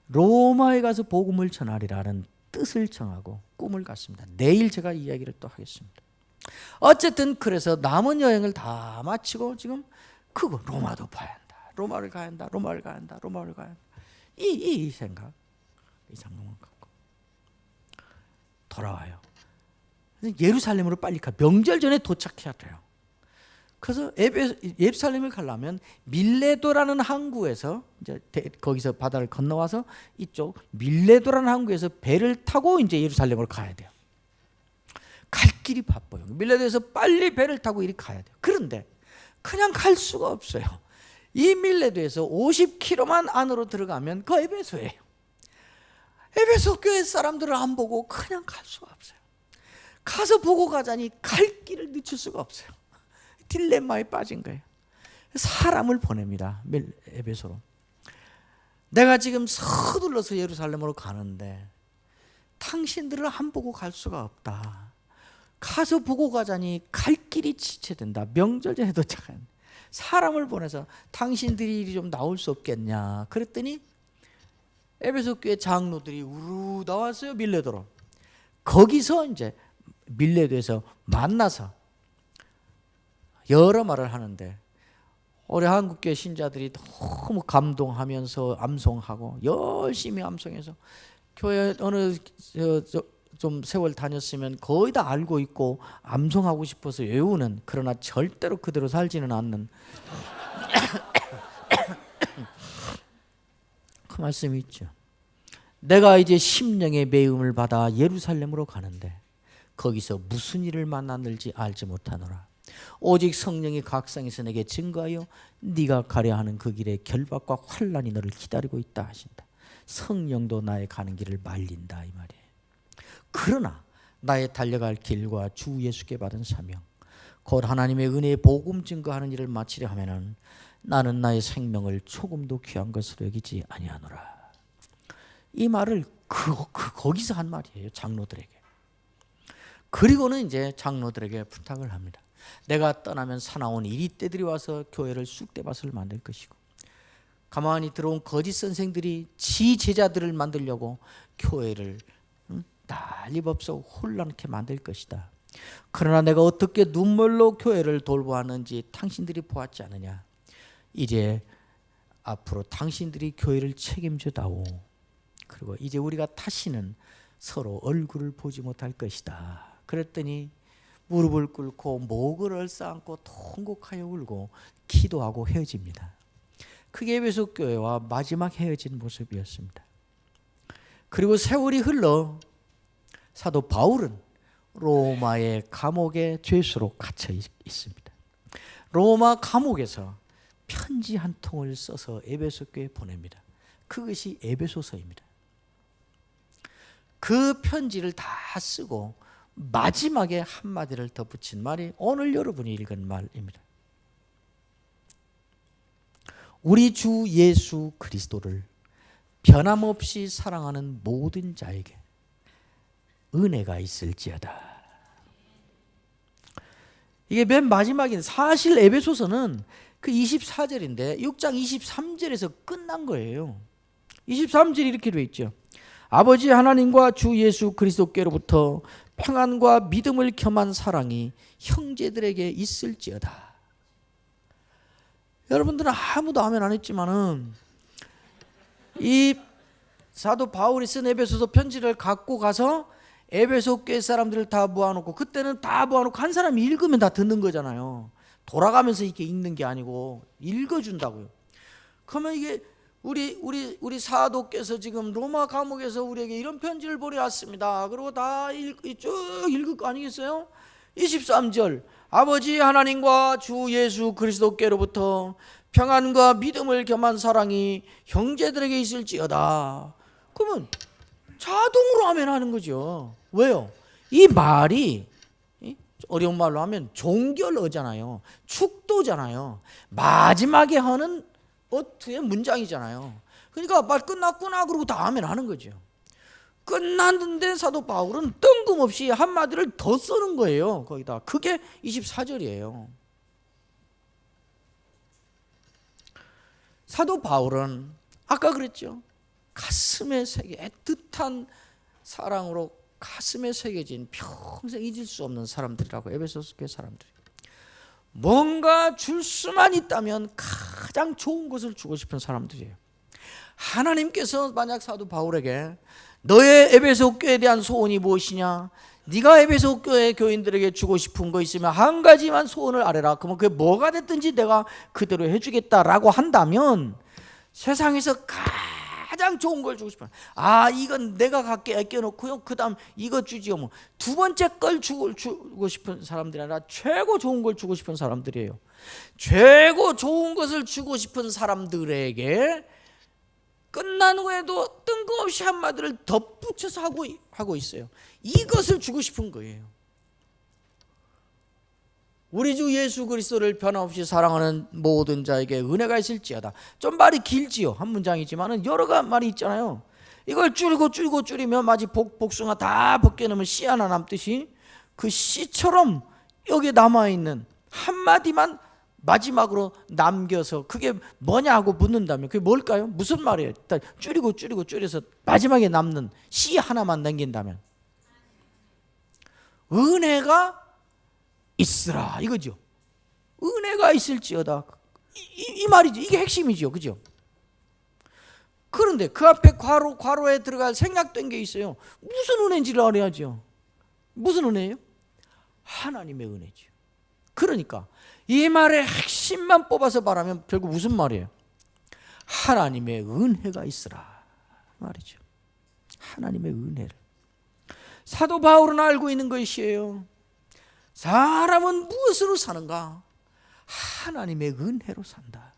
B: 로마에 가서 복음을 전하리라는 뜻을 정하고 꿈을 갖습니다. 내일 제가 이야기를 또 하겠습니다. 어쨌든 그래서 남은 여행을 다 마치고 지금 그거 로마도 봐야 한다. 로마를 가야 한다. 로마를 가야 한다. 로마를 가야 한다. 이 생각, 이 장롱을 갖고 돌아와요. 예루살렘으로 빨리 가. 명절 전에 도착해야 돼요. 그래서 예루살렘을 가려면 밀레도라는 항구에서 이제 거기서 바다를 건너와서 이쪽 밀레도라는 항구에서 배를 타고 이제 예루살렘으로 가야 돼요. 갈 길이 바빠요. 밀레도에서 빨리 배를 타고 이리 가야 돼요. 그런데 그냥 갈 수가 없어요. 이 밀레도에서 50km만 안으로 들어가면 그 에베소예요. 에베소 교회 사람들을 안 보고 그냥 갈 수가 없어요. 가서 보고 가자니 갈 길을 늦출 수가 없어요. 딜레마에 빠진 거예요. 사람을 보냅니다. 에베소로. 내가 지금 서둘러서 예루살렘으로 가는데 당신들을 안 보고 갈 수가 없다. 가서 보고 가자니 갈 길이 지체된다. 명절 전에 도착한 사람을 보내서 당신들이 이리 좀 나올 수 없겠냐. 그랬더니 에베소 교회 장로들이 우르르 나왔어요. 밀레도로. 거기서 이제 밀레도에서 만나서 여러 말을 하는데 우리 한국교회 신자들이 너무 감동하면서 암송하고 열심히 암송해서 교회 어느 좀 세월 다녔으면 거의 다 알고 있고 암송하고 싶어서 외우는, 그러나 절대로 그대로 살지는 않는 그 말씀이 있죠. 내가 이제 심령의 매음을 받아 예루살렘으로 가는데 거기서 무슨 일을 만났는지 알지 못하노라. 오직 성령이 각성에서 내게 증거하여 네가 가려 하는 그 길에 결박과 환난이 너를 기다리고 있다 하신다. 성령도 나의 가는 길을 말린다 이 말이에요. 그러나 나의 달려갈 길과 주 예수께 받은 사명 곧 하나님의 은혜의 복음 증거하는 일을 마치려 하면은 나는 나의 생명을 조금도 귀한 것으로 여기지 아니하노라. 이 말을 거기서 한 말이에요. 장로들에게. 그리고는 이제 장로들에게 부탁을 합니다. 내가 떠나면 사나운 이리떼들이 와서 교회를 쑥대밭을 만들 것이고 가만히 들어온 거짓 선생들이 지 제자들을 만들려고 교회를 난리법석 혼란케 만들 것이다. 그러나 내가 어떻게 눈물로 교회를 돌보았는지 당신들이 보았지 않느냐. 이제 앞으로 당신들이 교회를 책임져다오. 그리고 이제 우리가 다시는 서로 얼굴을 보지 못할 것이다. 그랬더니 무릎을 꿇고 목을 얼싸안고 통곡하여 울고 기도하고 헤어집니다. 그게 에베소 교회와 마지막 헤어진 모습이었습니다. 그리고 세월이 흘러 사도 바울은 로마의 감옥에 죄수로 갇혀 있습니다. 로마 감옥에서 편지 한 통을 써서 에베소 교회에 보냅니다. 그것이 에베소서입니다. 그 편지를 다 쓰고 마지막에 한마디를 덧붙인 말이 오늘 여러분이 읽은 말입니다. 우리 주 예수 그리스도를 변함없이 사랑하는 모든 자에게 은혜가 있을지어다. 이게 맨 마지막인 사실 에베소서는 그 24절인데 6장 23절에서 끝난 거예요. 23절이 이렇게 되어 있죠. 아버지 하나님과 주 예수 그리스도께로부터 평안과 믿음을 겸한 사랑이 형제들에게 있을지어다. 여러분들은 아무도 아멘 안 했지만은 이 사도 바울이 쓴 에베소서 편지를 갖고 가서 에베소 교회 사람들을 다 모아놓고, 그때는 다 모아놓고 한 사람이 읽으면 다 듣는 거잖아요. 돌아가면서 이렇게 읽는 게 아니고 읽어준다고요. 그러면 이게 우리 사도께서 지금 로마 감옥에서 우리에게 이런 편지를 보내왔습니다. 그리고 다 쭉 읽을 거 아니겠어요? 23절, 아버지 하나님과 주 예수 그리스도께로부터 평안과 믿음을 겸한 사랑이 형제들에게 있을지어다. 그러면 자동으로 아멘 하는 거죠. 왜요? 이 말이 어려운 말로 하면 종결어잖아요. 축도잖아요. 마지막에 하는 어투의 문장이잖아요. 그러니까 말 끝났구나 그러고 다 아멘 하는 거죠. 끝났는데 사도 바울은 뜬금없이 한마디를 더 쓰는 거예요. 거기다. 그게 24절이에요. 사도 바울은 아까 그랬죠. 가슴에 새겨 애틋한 사랑으로 가슴에 새겨진 평생 잊을 수 없는 사람들이라고. 에베소 교회 사람들이 뭔가 줄 수만 있다면 가장 좋은 것을 주고 싶은 사람들이에요. 하나님께서 만약 사도 바울에게 너의 에베소 교회에 대한 소원이 무엇이냐, 네가 에베소 교회 교인들에게 주고 싶은 거 있으면 한 가지만 소원을 아뢰라. 그러면 그게 뭐가 됐든지 내가 그대로 해주겠다라고 한다면 세상에서 가장 좋은 걸 주고 싶어요. 이건 내가 갖게 아껴놓고요, 그 다음 이거 주지요. 뭐 두 번째 걸 주고 싶은 사람들이 아니라 최고 좋은 걸 주고 싶은 사람들이에요. 최고 좋은 것을 주고 싶은 사람들에게 끝난 후에도 뜬금없이 한마디를 덧붙여서 하고 있어요. 이것을 주고 싶은 거예요. 우리 주 예수 그리스도를 변함없이 사랑하는 모든 자에게 은혜가 있을지어다. 좀 말이 길지요. 한 문장이지만 여러 말이 있잖아요. 이걸 줄이면 마치 복숭아 다 벗겨내면 씨 하나 남듯이 그 씨처럼 여기에 남아있는 한마디만 마지막으로 남겨서 그게 뭐냐 하고 묻는다면 그게 뭘까요? 무슨 말이에요? 일단 줄여서 마지막에 남는 씨 하나만 남긴다면 은혜가 있으라 이거죠. 은혜가 있을지어다. 이 말이죠. 이게 핵심이죠. 그죠? 그런데 그 앞에 괄호에 들어갈 생략된 게 있어요. 무슨 은혜인지를 알아야죠. 무슨 은혜예요? 하나님의 은혜죠. 그러니까 이 말의 핵심만 뽑아서 말하면 결국 무슨 말이에요? 하나님의 은혜가 있으라 말이죠. 하나님의 은혜를. 사도 바울은 알고 있는 것이에요. 사람은 무엇으로 사는가? 하나님의 은혜로 산다.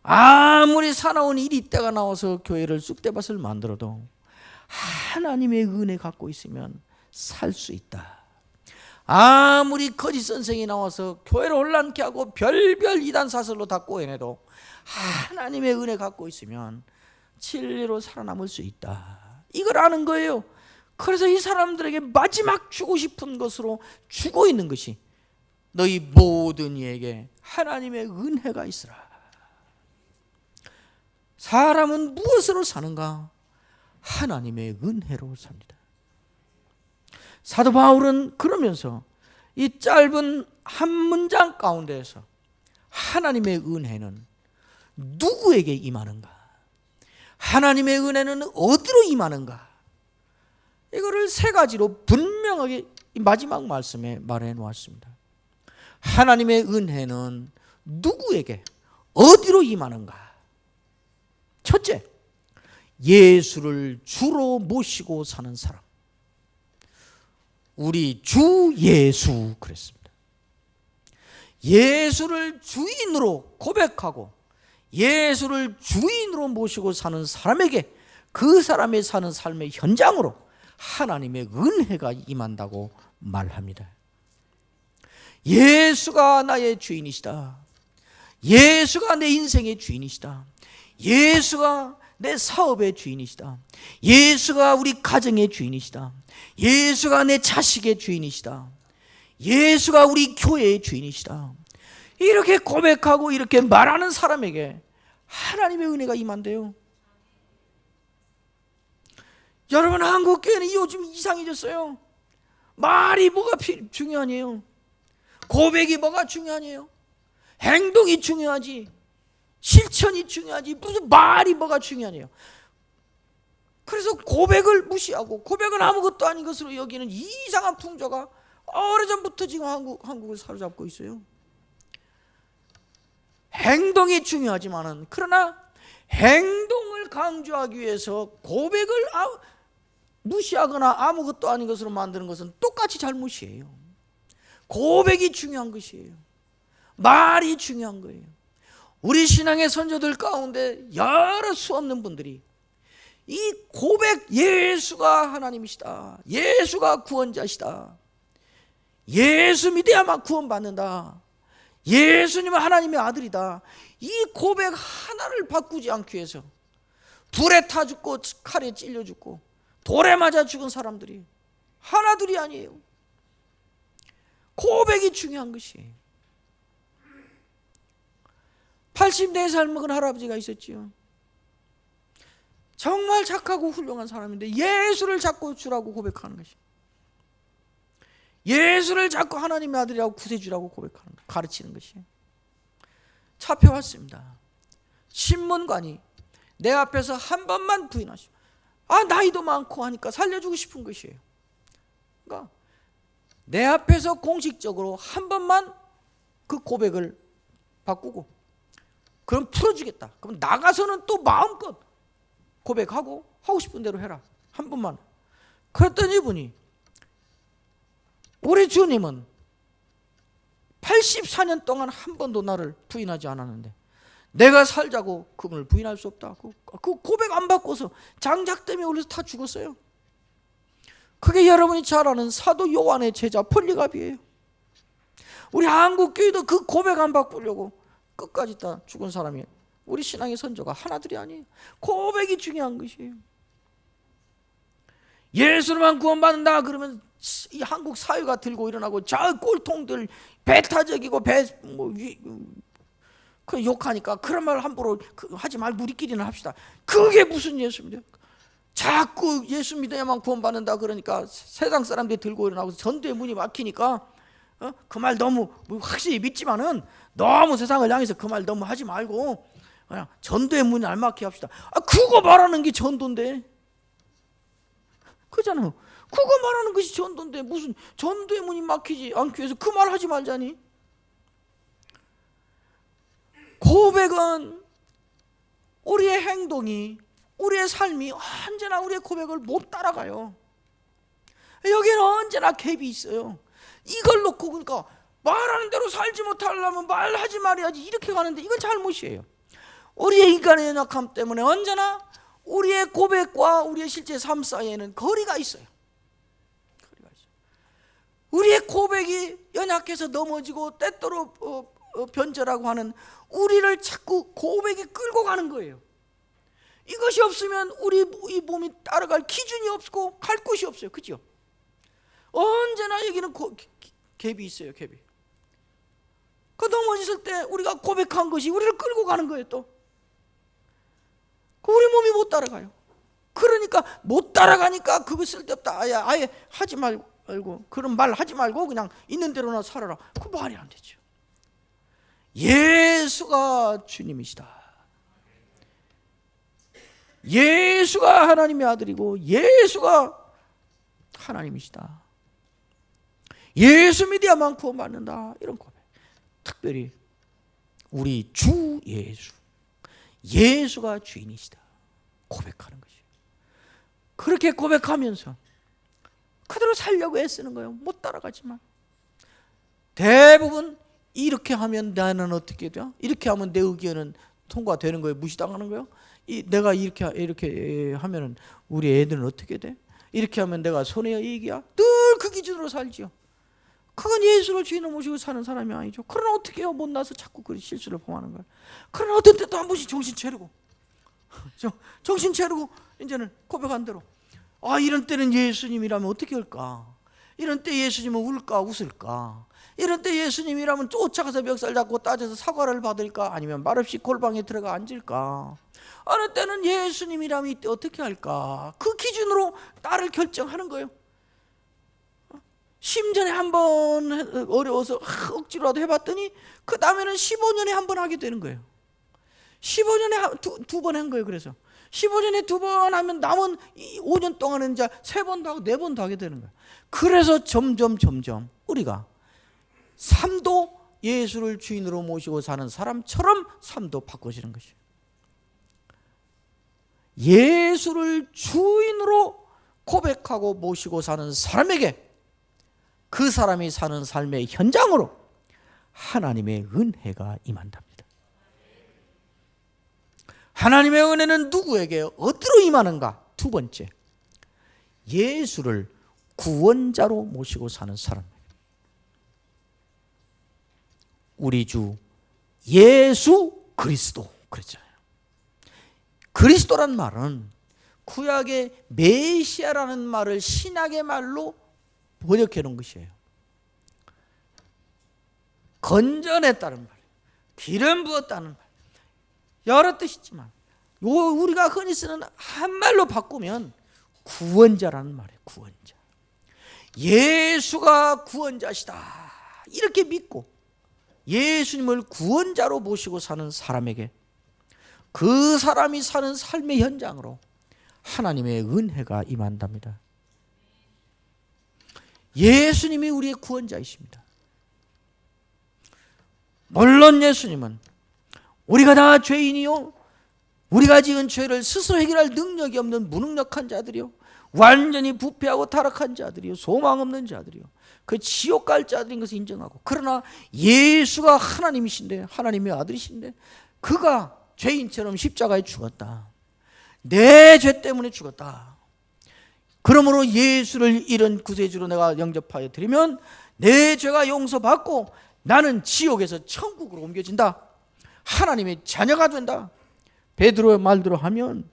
B: 아무리 사나운 일이 때가 나와서 교회를 쑥대밭을 만들어도 하나님의 은혜 갖고 있으면 살 수 있다. 아무리 거짓 선생이 나와서 교회를 혼란케 하고 별별 이단 사설로 다 꼬여내도 하나님의 은혜 갖고 있으면 진리로 살아남을 수 있다. 이걸 아는 거예요. 그래서 이 사람들에게 마지막 주고 싶은 것으로 주고 있는 것이 너희 모든 이에게 하나님의 은혜가 있으라. 사람은 무엇으로 사는가? 하나님의 은혜로 삽니다. 사도 바울은 그러면서 이 짧은 한 문장 가운데에서 하나님의 은혜는 누구에게 임하는가? 하나님의 은혜는 어디로 임하는가? 이거를 세 가지로 분명하게 마지막 말씀에 말해 놓았습니다. 하나님의 은혜는 누구에게 어디로 임하는가? 첫째, 예수를 주로 모시고 사는 사람. 우리 주 예수 그랬습니다. 예수를 주인으로 고백하고 예수를 주인으로 모시고 사는 사람에게 그 사람의 사는 삶의 현장으로 하나님의 은혜가 임한다고 말합니다. 예수가 나의 주인이시다. 예수가 내 인생의 주인이시다. 예수가 내 사업의 주인이시다. 예수가 우리 가정의 주인이시다. 예수가 내 자식의 주인이시다. 예수가 우리 교회의 주인이시다. 이렇게 고백하고 이렇게 말하는 사람에게 하나님의 은혜가 임한대요. 여러분, 한국 교회는 요즘 이상해졌어요. 말이 뭐가 중요하니에요? 고백이 뭐가 중요하니에요? 행동이 중요하지. 실천이 중요하지. 무슨 말이 뭐가 중요하니에요? 그래서 고백을 무시하고 고백은 아무것도 아닌 것으로 여기는 이상한 풍조가 오래전부터 지금 한국을 사로잡고 있어요. 행동이 중요하지만은 그러나 행동을 강조하기 위해서 고백을 무시하거나 아무것도 아닌 것으로 만드는 것은 똑같이 잘못이에요. 고백이 중요한 것이에요. 말이 중요한 거예요. 우리 신앙의 선조들 가운데 여러 수 없는 분들이 이 고백, 예수가 하나님이시다, 예수가 구원자시다, 예수 믿어야만 구원받는다, 예수님은 하나님의 아들이다, 이 고백 하나를 바꾸지 않기 위해서 불에 타 죽고 칼에 찔려 죽고 돌에 맞아 죽은 사람들이 하나둘이 아니에요. 고백이 중요한 것이에요. 80대에서 먹은 할아버지가 있었지요. 정말 착하고 훌륭한 사람인데 예수를 자꾸 주라고 고백하는 것이, 예수를 자꾸 하나님의 아들이라고 구세주라고 고백하는 것, 가르치는 것이 잡혀왔습니다. 신문관이 내 앞에서 한 번만 부인하시오. 나이도 많고 하니까 살려주고 싶은 것이에요. 그러니까 내 앞에서 공식적으로 한 번만 그 고백을 바꾸고 그럼 풀어주겠다. 그럼 나가서는 또 마음껏 고백하고 하고 싶은 대로 해라. 한 번만. 그랬더니 이분이, 우리 주님은 84년 동안 한 번도 나를 부인하지 않았는데 내가 살자고 그분을 부인할 수 없다. 그 고백 안 바꿔서 장작 때문에 올려서 다 죽었어요. 그게 여러분이 잘 아는 사도 요한의 제자 폴리갑이에요. 우리 한국 교회도 그 고백 안 바꾸려고 끝까지 다 죽은 사람이 우리 신앙의 선조가 하나둘이 아니에요. 고백이 중요한 것이에요. 예수로만 구원받는다 그러면 이 한국 사회가 들고 일어나고 저 꼴통들 배타적이고 그 욕하니까 그런 말 함부로 하지 말고 우리끼리는 합시다. 그게 무슨 예수입니까? 자꾸 예수 믿어야만 구원받는다 그러니까 세상 사람들이 들고 일어나고 전도의 문이 막히니까 그 말 너무 확실히 믿지만은 너무 세상을 향해서 그 말 너무 하지 말고 그냥 전도의 문이 안 막히게 합시다. 그거 말하는 게 전도인데, 그잖아요. 그거 말하는 것이 전도인데 무슨 전도의 문이 막히지 않기 위해서 그 말 하지 말자니. 고백은 우리의 행동이, 우리의 삶이 언제나 우리의 고백을 못 따라가요. 여기는 언제나 갭이 있어요. 이걸 놓고 그러니까 말하는 대로 살지 못하려면 말하지 말아야지 이렇게 가는데 이건 잘못이에요. 우리의 인간의 연약함 때문에 언제나 우리의 고백과 우리의 실제 삶 사이에는 거리가 있어요. 우리의 고백이 연약해서 넘어지고 때때로 변절하고 하는 우리를 자꾸 고백이 끌고 가는 거예요. 이것이 없으면 우리 이 몸이 따라갈 기준이 없고 갈 곳이 없어요. 그죠? 언제나 여기는 갭이 있어요. 갭이. 그 넘어졌을 때 우리가 고백한 것이 우리를 끌고 가는 거예요. 또 우리 몸이 못 따라가요. 그러니까 못 따라가니까 그거 쓸데없다. 아예 하지 말고 그런 말 하지 말고 그냥 있는 대로나 살아라. 그 말이 안 되죠. 예수가 주님이시다. 예수가 하나님의 아들이고 예수가 하나님이시다. 예수 믿어야만 구원받는다. 이런 고백. 특별히 우리 주 예수, 예수가 주인이시다 고백하는 것이에요. 그렇게 고백하면서 그대로 살려고 애쓰는 거예요. 못 따라가지만 대부분 이렇게 하면 나는 어떻게 돼요? 이렇게 하면 내 의견은 통과되는 거예요? 무시당하는 거예요? 내가 이렇게 하면은 우리 애들은 어떻게 돼? 이렇게 하면 내가 손해야 이익이야? 늘 그 기준으로 살지요. 그건 예수를 주인으로 모시고 사는 사람이 아니죠. 그러나 어떻게 해요? 못나서 자꾸 그 실수를 범하는 거예요. 그러나 어떤 때 또 한 번씩 정신 차리고 이제는 고백한 대로 이런 때는 예수님이라면 어떻게 할까? 이런 때 예수님은 울까 웃을까? 이런 때 예수님이라면 쫓아가서 멱살 잡고 따져서 사과를 받을까? 아니면 말없이 골방에 들어가 앉을까? 어느 때는 예수님이라면 이때 어떻게 할까? 그 기준으로 나를 결정하는 거예요. 심전에 한 번 어려워서 억지로라도 해봤더니 그 다음에는 15년에 한 번 하게 되는 거예요. 15년에 두 번 한 거예요. 그래서 15년에 2번 하면 남은 5년 동안은 이제 3번도 하고 4번도 하게 되는 거예요. 그래서 점점 우리가 삶도 예수를 주인으로 모시고 사는 사람처럼 삶도 바꿔지는 것이에요. 예수를 주인으로 고백하고 모시고 사는 사람에게 그 사람이 사는 삶의 현장으로 하나님의 은혜가 임한답니다. 하나님의 은혜는 누구에게 어디로 임하는가? 2번째, 예수를 구원자로 모시고 사는 사람. 우리 주 예수 그리스도 그랬잖아요. 그리스도란 말은 구약의 메시아라는 말을 신약의 말로 번역해 놓은 것이에요. 건전했다는 말, 기름 부었다는 말, 여러 뜻이지만 우리가 흔히 쓰는 한말로 바꾸면 구원자라는 말이에요. 구원자. 예수가 구원자시다 이렇게 믿고 예수님을 구원자로 모시고 사는 사람에게 그 사람이 사는 삶의 현장으로 하나님의 은혜가 임한답니다. 예수님이 우리의 구원자이십니다. 물론 예수님은 우리가 다 죄인이요, 우리가 지은 죄를 스스로 해결할 능력이 없는 무능력한 자들이요, 완전히 부패하고 타락한 자들이요, 소망 없는 자들이요, 그 지옥 갈 자들인 것을 인정하고, 그러나 예수가 하나님이신데, 하나님의 아들이신데 그가 죄인처럼 십자가에 죽었다. 내 죄 때문에 죽었다. 그러므로 예수를 이런 구세주로 내가 영접하여 드리면 내 죄가 용서받고 나는 지옥에서 천국으로 옮겨진다. 하나님의 자녀가 된다. 베드로의 말대로 하면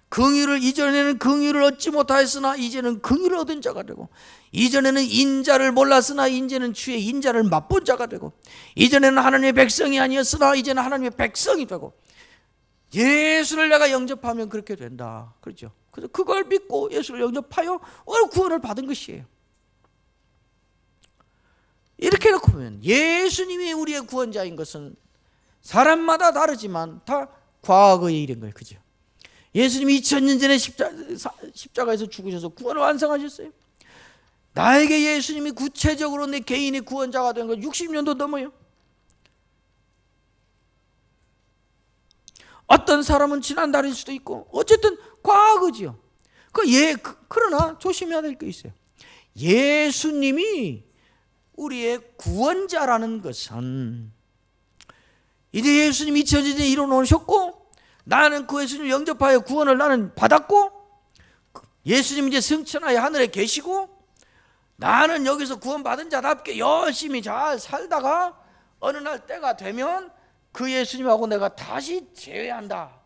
B: 긍휼을, 이전에는 긍휼을 얻지 못하였으나 이제는 긍휼을 얻은 자가 되고, 이전에는 인자를 몰랐으나 이제는 주의 인자를 맛본 자가 되고, 이전에는 하나님의 백성이 아니었으나 이제는 하나님의 백성이 되고, 예수를 내가 영접하면 그렇게 된다. 그렇죠? 그래서 그걸 믿고 예수를 영접하여 오늘 구원을 받은 것이에요. 이렇게 놓고 보면 예수님이 우리의 구원자인 것은 사람마다 다르지만 다 과거의 일인 거예요. 그죠? 예수님이 2000년 전에 십자가에서 죽으셔서 구원을 완성하셨어요. 나에게 예수님이 구체적으로 내 개인의 구원자가 된 건 60년도 넘어요. 어떤 사람은 지난달일 수도 있고 어쨌든 과거지요. 그러나 조심해야 될 게 있어요. 예수님이 우리의 구원자라는 것은 이제 예수님이 2000년 전에 이뤄놓으셨고 나는 그 예수님을 영접하여 구원을 나는 받았고 예수님 이제 승천하여 하늘에 계시고 나는 여기서 구원받은 자답게 열심히 잘 살다가 어느 날 때가 되면 그 예수님하고 내가 다시 재회한다.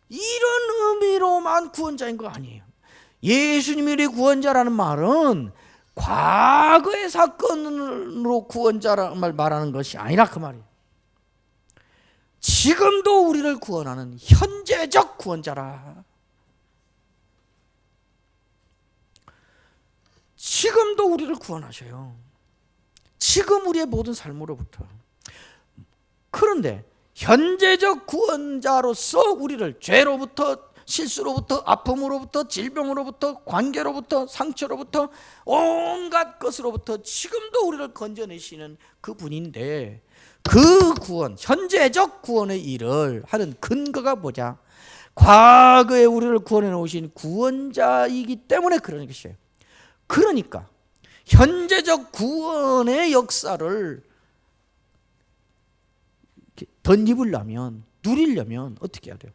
B: 이런 의미로만 구원자인 거 아니에요. 예수님이 우리 구원자라는 말은 과거의 사건으로 구원자라는 말 말하는 것이 아니라 그 말이에요. 지금도 우리를 구원하는 현재적 구원자라. 지금도 우리를 구원하셔요. 지금 우리의 모든 삶으로부터. 그런데 현재적 구원자로서 우리를 죄로부터, 실수로부터, 아픔으로부터, 질병으로부터, 관계로부터, 상처로부터, 온갖 것으로부터 지금도 우리를 건져내시는 그 분인데 그 구원, 현재적 구원의 일을 하는 근거가 뭐냐? 과거에 우리를 구원해 놓으신 구원자이기 때문에 그런 것이에요. 그러니까 현재적 구원의 역사를 덧입으려면, 누리려면 어떻게 해야 돼요?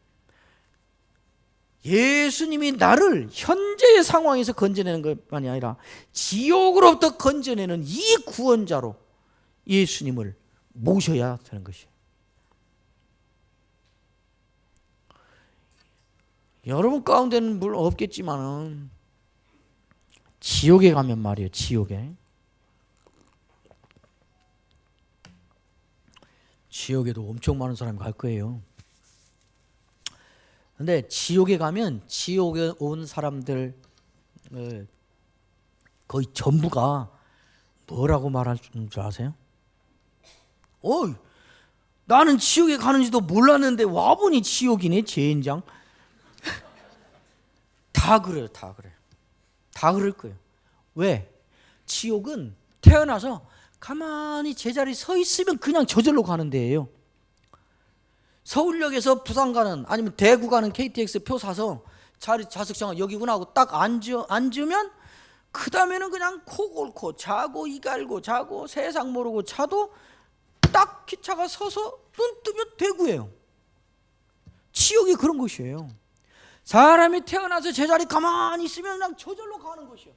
B: 예수님이 나를 현재의 상황에서 건져내는 것만이 아니라 지옥으로부터 건져내는 이 구원자로 예수님을 모셔야 되는 것이에요. 여러분 가운데는 물론 없겠지만은 지옥에 가면 말이에요. 지옥에도 엄청 많은 사람이 갈 거예요. 근데 지옥에 가면 지옥에 온 사람들 거의 전부가 뭐라고 말할 줄 아세요? 나는 지옥에 가는지도 몰랐는데 와보니 지옥이네, 제 인장. 다 그래요. 다 그래요. 다 그럴 거예요. 왜? 지옥은 태어나서 가만히 제자리 서 있으면 그냥 저절로 가는 데예요. 서울역에서 부산 가는 아니면 대구 가는 KTX 표 사서 자리 좌석 정하 여기구나 하고 딱 앉으면 그 다음에는 그냥 코 골고 자고 이 갈고 자고 세상 모르고 자도 딱 기차가 서서 눈 뜨면 대구예요. 지옥이 그런 것이에요. 사람이 태어나서 제자리 가만히 있으면 그냥 저절로 가는 것이에요.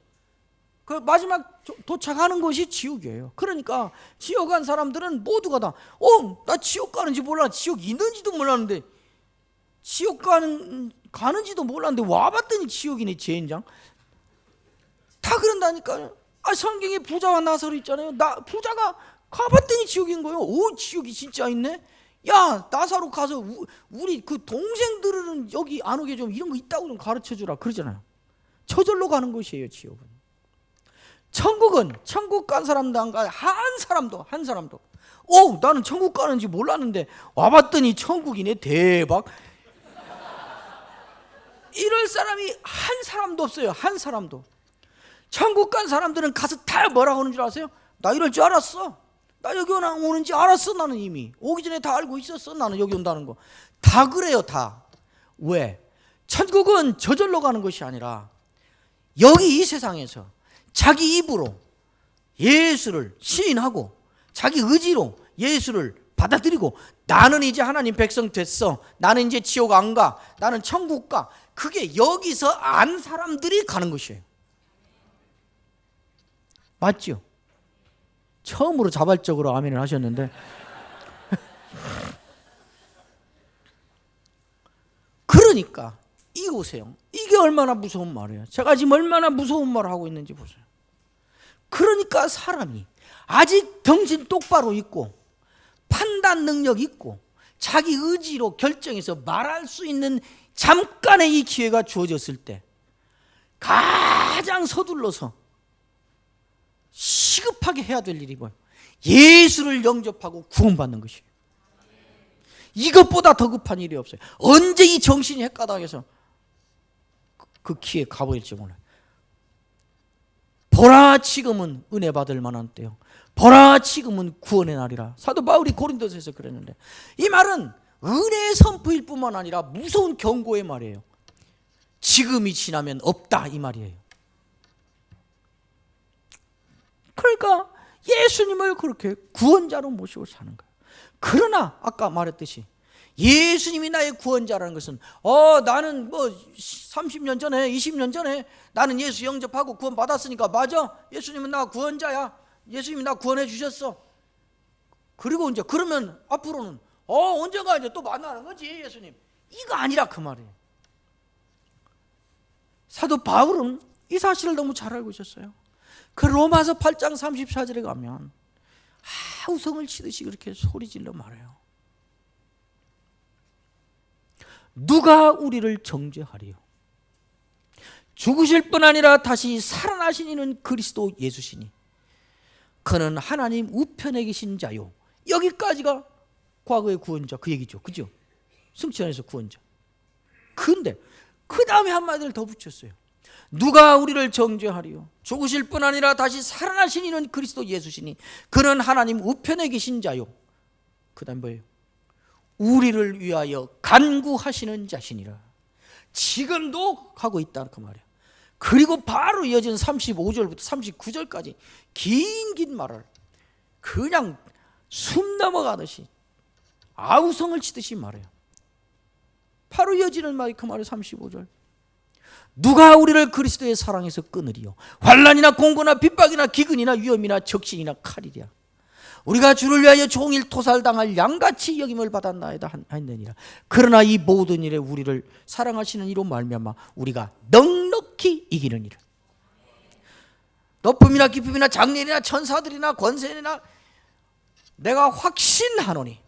B: 그 마지막 도착하는 것이 지옥이에요. 그러니까 지옥 간 사람들은 모두가 다 나 지옥 가는지 몰라. 지옥 있는지도 몰랐는데 지옥 가는지도 몰랐는데 와봤더니 지옥이네. 젠장 다 그런다니까요. 성경에 부자와 나사로 있잖아요. 부자가 가봤더니 지옥인 거예요. 오, 지옥이 진짜 있네. 야, 나사로 가서 우리 그 동생들은 여기 안 오게 좀 이런 거 있다고 좀 가르쳐주라 그러잖아요. 저절로 가는 것이에요. 지옥은. 천국은 천국 간 사람도 안 가. 한 사람도 나는 천국 가는지 몰랐는데 와봤더니 천국이네. 대박. 이럴 사람이 한 사람도 없어요. 한 사람도. 천국 간 사람들은 가서 다 뭐라고 하는 줄 아세요? 나 이럴 줄 알았어. 나 여기 오는지 알았어. 나는 이미 오기 전에 다 알고 있었어. 나는 여기 온다는 거. 다 그래요. 다. 왜? 천국은 저절로 가는 것이 아니라 여기 이 세상에서 자기 입으로 예수를 시인하고 자기 의지로 예수를 받아들이고 나는 이제 하나님 백성 됐어. 나는 이제 지옥 안 가. 나는 천국 가. 그게 여기서 안 사람들이 가는 것이에요. 맞죠? 처음으로 자발적으로 아멘을 하셨는데 그러니까 이거 보세요. 이게 얼마나 무서운 말이에요. 제가 지금 얼마나 무서운 말을 하고 있는지 보세요. 그러니까 사람이 아직 정신 똑바로 있고 판단 능력 있고 자기 의지로 결정해서 말할 수 있는 잠깐의 이 기회가 주어졌을 때 가장 서둘러서 시급하게 해야 될 일이 뭐예요? 예수를 영접하고 구원받는 것이에요. 이것보다 더 급한 일이 없어요. 언제 이 정신이 헷가닥해서 그 기회에 가버릴지 몰라요. 보라 지금은 은혜 받을 만한 때요. 보라 지금은 구원의 날이라. 사도 바울이 고린도서에서 그랬는데 이 말은 은혜의 선포일 뿐만 아니라 무서운 경고의 말이에요. 지금이 지나면 없다 이 말이에요. 그러니까 예수님을 그렇게 구원자로 모시고 사는 거예요. 그러나 아까 말했듯이 예수님이 나의 구원자라는 것은 나는 30년 전에 20년 전에 나는 예수 영접하고 구원 받았으니까 맞아. 예수님은 나 구원자야. 예수님이 나 구원해 주셨어. 그리고 이제 그러면 앞으로는 언젠가 이제 또 만나는 거지 예수님. 이거 아니라 그 말이에요. 사도 바울은 이 사실을 너무 잘 알고 있었어요. 그 로마서 8장 34절에 가면 우성을 치듯이 그렇게 소리질러 말해요. 누가 우리를 정죄하리요? 죽으실 뿐 아니라 다시 살아나신 이는 그리스도 예수시니 그는 하나님 우편에 계신 자요. 여기까지가 과거의 구원자 그 얘기죠. 그죠? 승치 안에서 구원자. 근데 그 다음에 한마디를 더 붙였어요. 누가 우리를 정죄하리요? 죽으실 뿐 아니라 다시 살아나신 이는 그리스도 예수시니 그는 하나님 우편에 계신 자요. 그 다음 뭐예요? 우리를 위하여 간구하시는 자신이라. 지금도 하고 있다 그 말이에요. 그리고 바로 이어진 35절부터 39절까지 긴 말을 그냥 숨 넘어가듯이 아우성을 치듯이 말해요. 바로 이어지는 말이 그 말이 35절. 누가 우리를 그리스도의 사랑에서 끊으리요? 환난이나 공고나 핍박이나 기근이나 위험이나 적신이나 칼이랴. 우리가 주를 위하여 종일 토살당할 양같이 여김을 받았나이다 했느니라. 그러나 이 모든 일에 우리를 사랑하시는 이로 말미암아 우리가 넉넉히 이기느니라. 높음이나 깊음이나 장렬이나 천사들이나 권세나 내가 확신하노니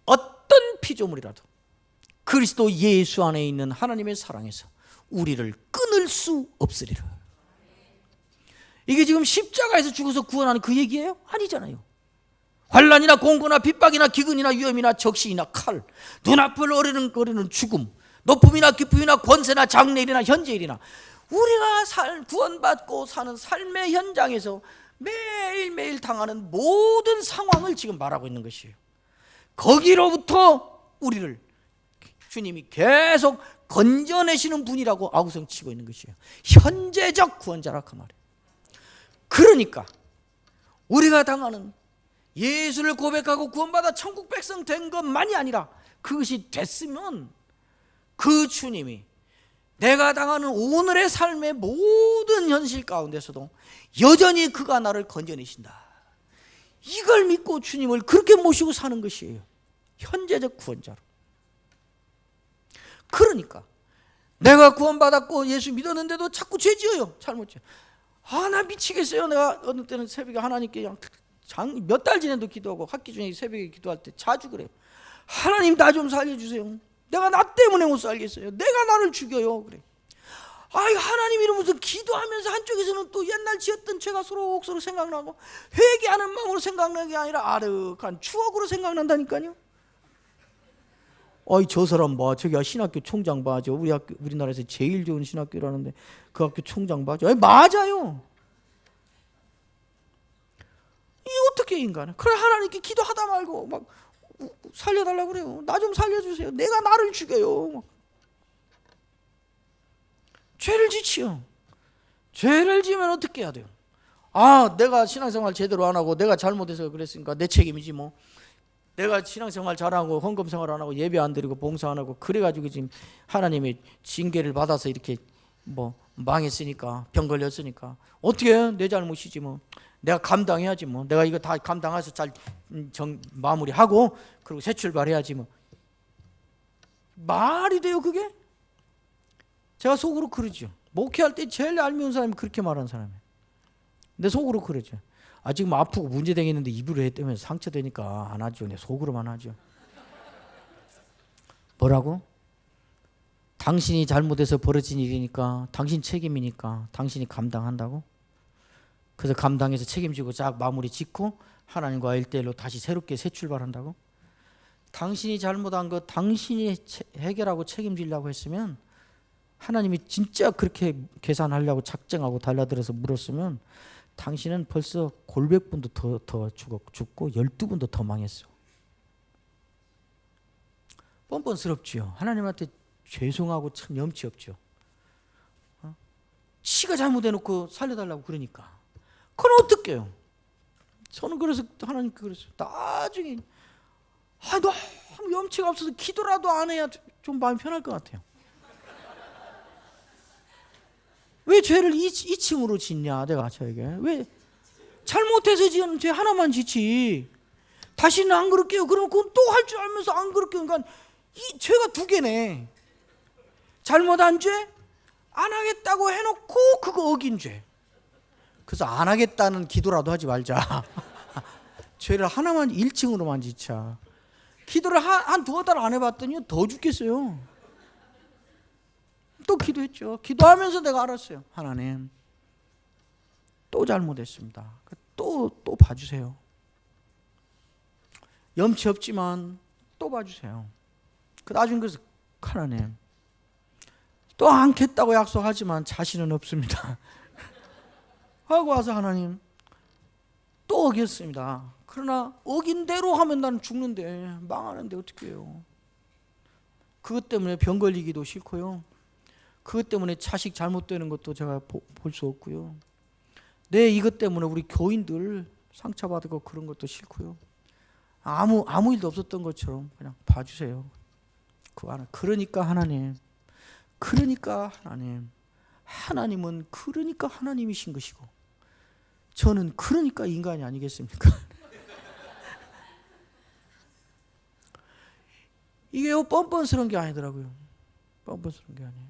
B: 어떤 피조물이라도 그리스도 예수 안에 있는 하나님의 사랑에서 우리를 끊을 수 없으리라. 이게 지금 십자가에서 죽어서 구원하는 그 얘기예요? 아니잖아요. 환난이나 공고나 핍박이나 기근이나 위험이나 적신이나 칼, 눈앞을 어리는 죽음, 높음이나 깊음이나 권세나 장래일이나 현재일이나 우리가 구원받고 사는 삶의 현장에서 매일매일 당하는 모든 상황을 지금 말하고 있는 것이에요. 거기로부터 우리를 주님이 계속 건져내시는 분이라고 아우성치고 있는 것이에요. 현재적 구원자라 그 말이에요. 그러니까 우리가 당하는 예수를 고백하고 구원받아 천국 백성 된 것만이 아니라 그것이 됐으면 그 주님이 내가 당하는 오늘의 삶의 모든 현실 가운데서도 여전히 그가 나를 건져내신다. 이걸 믿고 주님을 그렇게 모시고 사는 것이에요. 현재적 구원자로. 그러니까 내가 구원받았고 예수 믿었는데도 자꾸 죄 지어요. 잘못 지어요. 나 미치겠어요. 내가 어느 때는 새벽에 하나님께 몇 달 지내도 기도하고 학기 중에 새벽에 기도할 때 자주 그래요. 하나님 나 좀 살려주세요. 내가 나 때문에 못 살겠어요. 내가 나를 죽여요. 그래. 하나님 이러면서 기도하면서 한쪽에서는 또 옛날 지었던 죄가 서로 생각나고 회개하는 마음으로 생각나는 게 아니라 아득한 추억으로 생각난다니까요. 저 사람 봐. 저기 신학교 총장 봐. 저 우리나라에서 제일 좋은 신학교라는데 그 학교 총장 봐. 맞아요. 이 어떻게 인간은? 그래 하나님께 기도하다 말고 막 살려달라고 그래요. 나 좀 살려주세요. 내가 나를 죽여요. 죄를 지치요. 죄를 지으면 어떻게 해야 돼요? 내가 신앙생활 제대로 안 하고 내가 잘못해서 그랬으니까 내 책임이지 뭐. 내가 신앙생활 잘하고 헌금생활 안 하고 예배 안 드리고 봉사 안 하고 그래가지고 지금 하나님의 징계를 받아서 이렇게 뭐 망했으니까 병 걸렸으니까 어떻게 해? 내 잘못이지 뭐. 내가 감당해야지 뭐. 내가 이거 다 감당해서 잘 마무리하고 그리고 새 출발해야지 뭐. 말이 돼요 그게? 제가 속으로 그러죠. 목회할 때 제일 알미운 사람이 그렇게 말하는 사람이에요. 내 속으로 그러죠. 지금 아프고 문제되어 있는데 입으로 했다면서 상처되니까 안 하죠. 내 속으로만 하죠. 뭐라고? 당신이 잘못해서 벌어진 일이니까 당신 책임이니까 당신이 감당한다고? 그래서 감당해서 책임지고 쫙 마무리 짓고 하나님과 1대1로 다시 새롭게 새 출발한다고? 당신이 잘못한 거 당신이 해결하고 책임지려고 했으면 하나님이 진짜 그렇게 계산하려고 작정하고 달라들어서 물었으면 당신은 벌써 골백분도 더 죽고 12분도 더 망했어. 뻔뻔스럽지요. 하나님한테 죄송하고 참 염치 없죠. 지가 잘못해놓고 살려달라고 그러니까. 그건 어떡해요? 저는 그래서 하나님께 그랬어요. 나중에 너무 염치가 없어서 기도라도 안 해야 좀 마음이 편할 것 같아요. 왜 죄를 2층으로 짓냐 내가 저에게. 왜 잘못해서 지은 죄 하나만 짓지 다시는 안 그럴게요. 그러면 그건 또 할 줄 알면서 안 그럴게요. 그러니까 이 죄가 2개네. 잘못한 죄, 안 하겠다고 해놓고 그거 어긴 죄. 그래서 안 하겠다는 기도라도 하지 말자. 죄를 하나만 1층으로만 짓자. 기도를 한 2달 안 해봤더니 더 죽겠어요. 또 기도했죠. 기도하면서 내가 알았어요. 하나님 또 잘못했습니다. 또 봐주세요. 염치 없지만 또 봐주세요. 나중에 그래서 하나님 또 않겠다고 약속하지만 자신은 없습니다. 하고 와서 하나님 또 어겼습니다. 그러나 어긴 대로 하면 나는 죽는데 망하는데 어떻게 해요? 그것 때문에 병 걸리기도 싫고요. 그것 때문에 자식 잘못되는 것도 제가 볼 수 없고요. 이것 때문에 우리 교인들 상처받고 그런 것도 싫고요. 아무 일도 없었던 것처럼 그냥 봐주세요. 그러니까 하나님, 하나님은 그러니까 하나님이신 것이고 저는 그러니까 인간이 아니겠습니까? 이게 뻔뻔스러운 게 아니더라고요. 뻔뻔스러운 게 아니에요.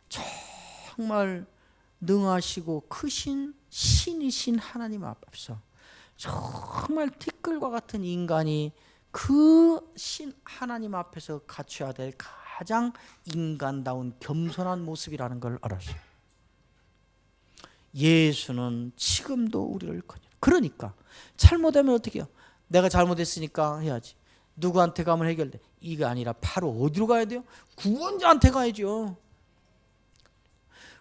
B: 정말 능하시고 크신 신이신 하나님 앞에서 정말 티끌과 같은 인간이 그 신 하나님 앞에서 갖춰야 될 가장 인간다운 겸손한 모습이라는 걸 알았어요. 예수는 지금도 우리를 그러니까 잘못하면 어떻게 해요? 내가 잘못했으니까 해야지. 누구한테 가면 해결돼? 이게 아니라 바로 어디로 가야 돼요? 구원자한테 가야죠.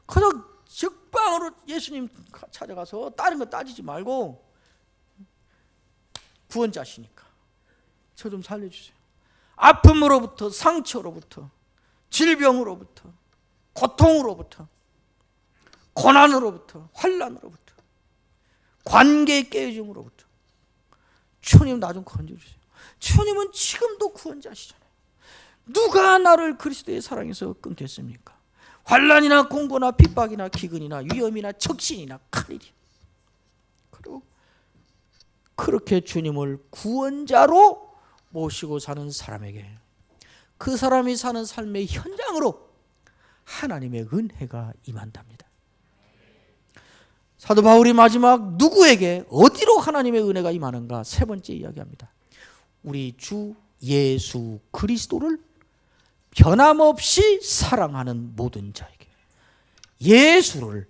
B: 그냥 적방으로 예수님 찾아가서 다른 거 따지지 말고 구원자시니까 저 좀 살려주세요. 아픔으로부터, 상처로부터, 질병으로부터, 고통으로부터, 고난으로부터, 환난으로부터, 관계의 깨짐으로부터 주님 나 좀 건져주세요. 주님은 지금도 구원자시잖아요. 누가 나를 그리스도의 사랑에서 끊겠습니까? 환난이나 공고나 핍박이나 기근이나 위험이나 적신이나 칼이리. 그리고 그렇게 주님을 구원자로 모시고 사는 사람에게 그 사람이 사는 삶의 현장으로 하나님의 은혜가 임한답니다. 사도 바울이 마지막 누구에게 어디로 하나님의 은혜가 임하는가 세 번째 이야기합니다. 우리 주 예수 그리스도를 변함없이 사랑하는 모든 자에게. 예수를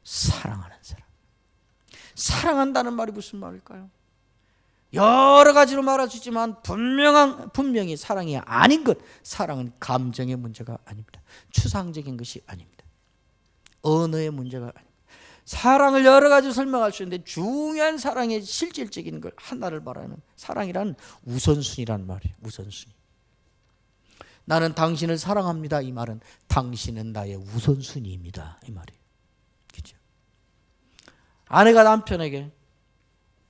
B: 사랑하는 사람. 사랑한다는 말이 무슨 말일까요? 여러 가지로 말할 수 있지만 분명히 사랑이 아닌 것. 사랑은 감정의 문제가 아닙니다. 추상적인 것이 아닙니다. 언어의 문제가 아닙니다. 사랑을 여러 가지로 설명할 수 있는데 중요한 사랑의 실질적인 걸 하나를 말하는 사랑이란 우선순위란 말이에요. 우선순위. 나는 당신을 사랑합니다. 이 말은 당신은 나의 우선순위입니다. 이 말이에요. 그렇죠? 아내가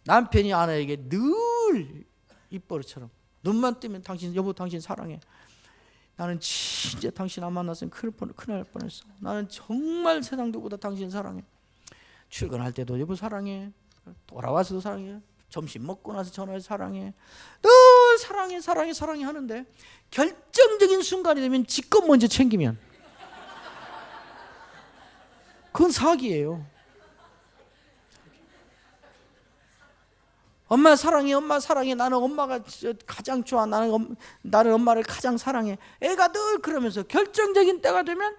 B: 남편이 아내에게 늘 입버릇처럼 눈만 뜨면 여보 당신 사랑해. 나는 진짜 당신 안 만났으면 큰일 날 뻔했어. 나는 정말 세상 누구보다 당신 사랑해. 출근할 때도 여보 사랑해. 돌아와서도 사랑해. 점심 먹고 나서 전화해서 사랑해. 늘 사랑해 하는데 결정적인 순간이 되면 지껏 먼저 챙기면 그건 사기예요. 엄마 사랑해 나는 엄마가 가장 좋아. 나는 엄마를 가장 사랑해. 애가 늘 그러면서 결정적인 때가 되면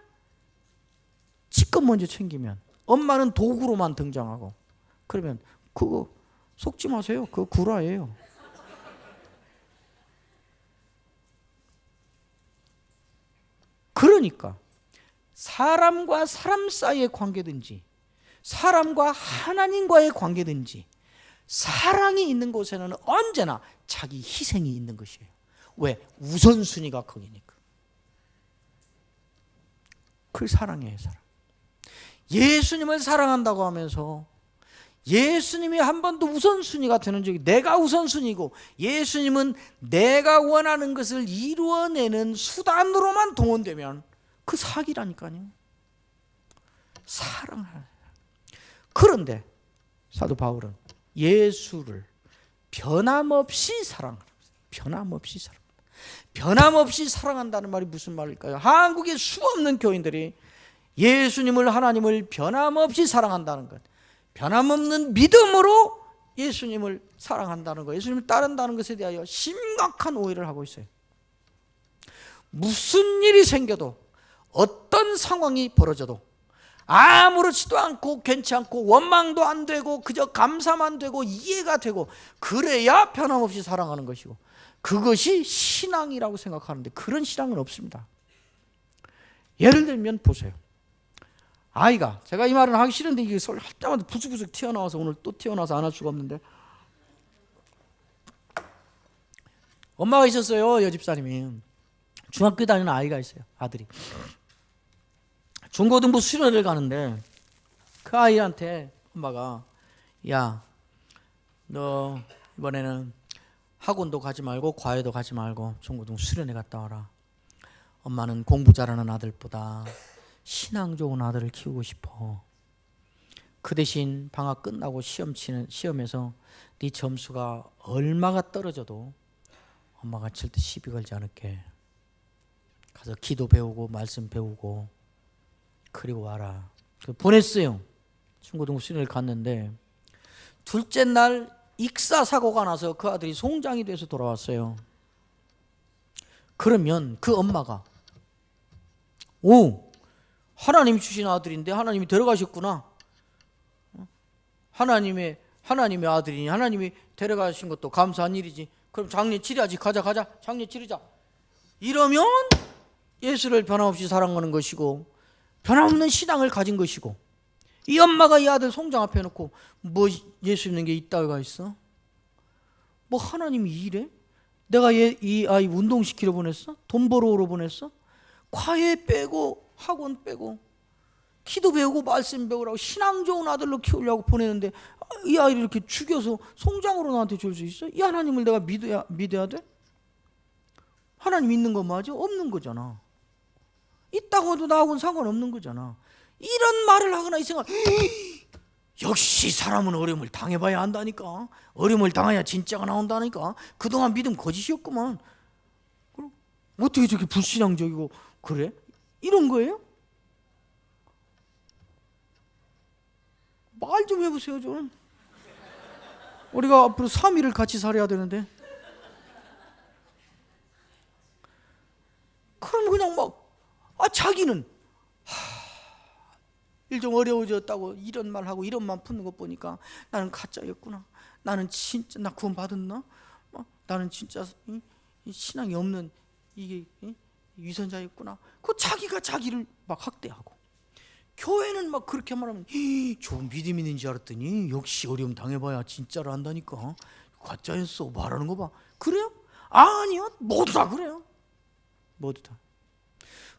B: 지껏 먼저 챙기면 엄마는 도구로만 등장하고 그러면 그거 속지 마세요. 그거 구라예요. 그러니까 사람과 사람 사이의 관계든지 사람과 하나님과의 관계든지 사랑이 있는 곳에는 언제나 자기 희생이 있는 것이에요. 왜? 우선순위가 거기니까. 그 사랑이에요. 사랑. 예수님을 사랑한다고 하면서 예수님이 한 번도 우선순위가 되는 적이 내가 우선순위고 예수님은 내가 원하는 것을 이루어내는 수단으로만 동원되면 그 사기라니까요. 사랑하는. 그런데 사도 바울은 예수를 변함없이 사랑하는 거예요. 변함없이 사랑한다는 말이 무슨 말일까요? 한국의 수없는 교인들이 예수님을 하나님을 변함없이 사랑한다는 것, 변함없는 믿음으로 예수님을 사랑한다는 것, 예수님을 따른다는 것에 대하여 심각한 오해를 하고 있어요. 무슨 일이 생겨도 어떤 상황이 벌어져도 아무렇지도 않고 괜찮고 원망도 안 되고 그저 감사만 되고 이해가 되고 그래야 변함없이 사랑하는 것이고 그것이 신앙이라고 생각하는데 그런 신앙은 없습니다. 예를 들면 보세요. 아이가, 제가 이 말은 하기 싫은데 이게 할 때마다 부스부스 튀어나와서 오늘 또 튀어나와서 안 할 수가 없는데, 엄마가 있었어요. 여집사님이. 중학교 다니는 아이가 있어요. 아들이. 중고등부 수련회를 가는데 그 아이한테 엄마가, 야, 너 이번에는 학원도 가지 말고 과외도 가지 말고 중고등 수련회 갔다 와라. 엄마는 공부 잘하는 아들보다 신앙 좋은 아들을 키우고 싶어. 그 대신 방학 끝나고 시험에서 네 점수가 얼마가 떨어져도 엄마가 절대 시비 걸지 않을게. 가서 기도 배우고 말씀 배우고 그리고 와라. 보냈어요. 중고등부 수련회를 갔는데 둘째 날 익사 사고가 나서 그 아들이 송장이 돼서 돌아왔어요. 그러면 그 엄마가, 오, 하나님이 주신 아들인데 하나님이 데려가셨구나. 하나님의 아들이니 하나님이 데려가신 것도 감사한 일이지. 그럼 장례 치러야지. 가자. 장례 치르자. 이러면 예수를 변함없이 사랑하는 것이고 변함없는 신앙을 가진 것이고, 이 엄마가 이 아들 송장 앞에 놓고 뭐 예수 믿는 게 있다가 있어? 뭐 하나님이 이래? 내가 이 아이 운동시키러 보냈어? 돈 벌어오러 보냈어? 과외 빼고 학원 빼고 기도 배우고 말씀 배우라고 신앙 좋은 아들로 키우려고 보내는데 이 아이를 이렇게 죽여서 송장으로 나한테 줄 수 있어? 이 하나님을 내가 믿어야 돼? 하나님 있는 거 맞아? 없는 거잖아. 있다고 해도 나하고는 상관없는 거잖아. 이런 말을 하거나 이 생각, 역시 사람은 어려움을 당해봐야 한다니까. 어려움을 당해야 진짜가 나온다니까. 그동안 믿음 거짓이었구만. 그럼 어떻게 저렇게 불신앙적이고 그래? 이런 거예요? 말 좀 해보세요 좀. 우리가 앞으로 3일을 같이 살아야 되는데. 그럼 그냥 막 자기는 일 좀 어려워졌다고 이런 말하고 이런 말 푸는 거 보니까 나는 가짜였구나. 나는 진짜 나 구원 받았나? 나는 진짜 신앙이 없는 이게 위선자였구나. 그 자기가 자기를 막 학대하고, 교회는 막 그렇게 말하면 좋은 믿음 있는 줄 알았더니 역시 어려움 당해봐야 진짜로 한다니까. 가짜였어 말하는 거 봐. 그래요? 아니요, 모두 다 그래요. 모두 다.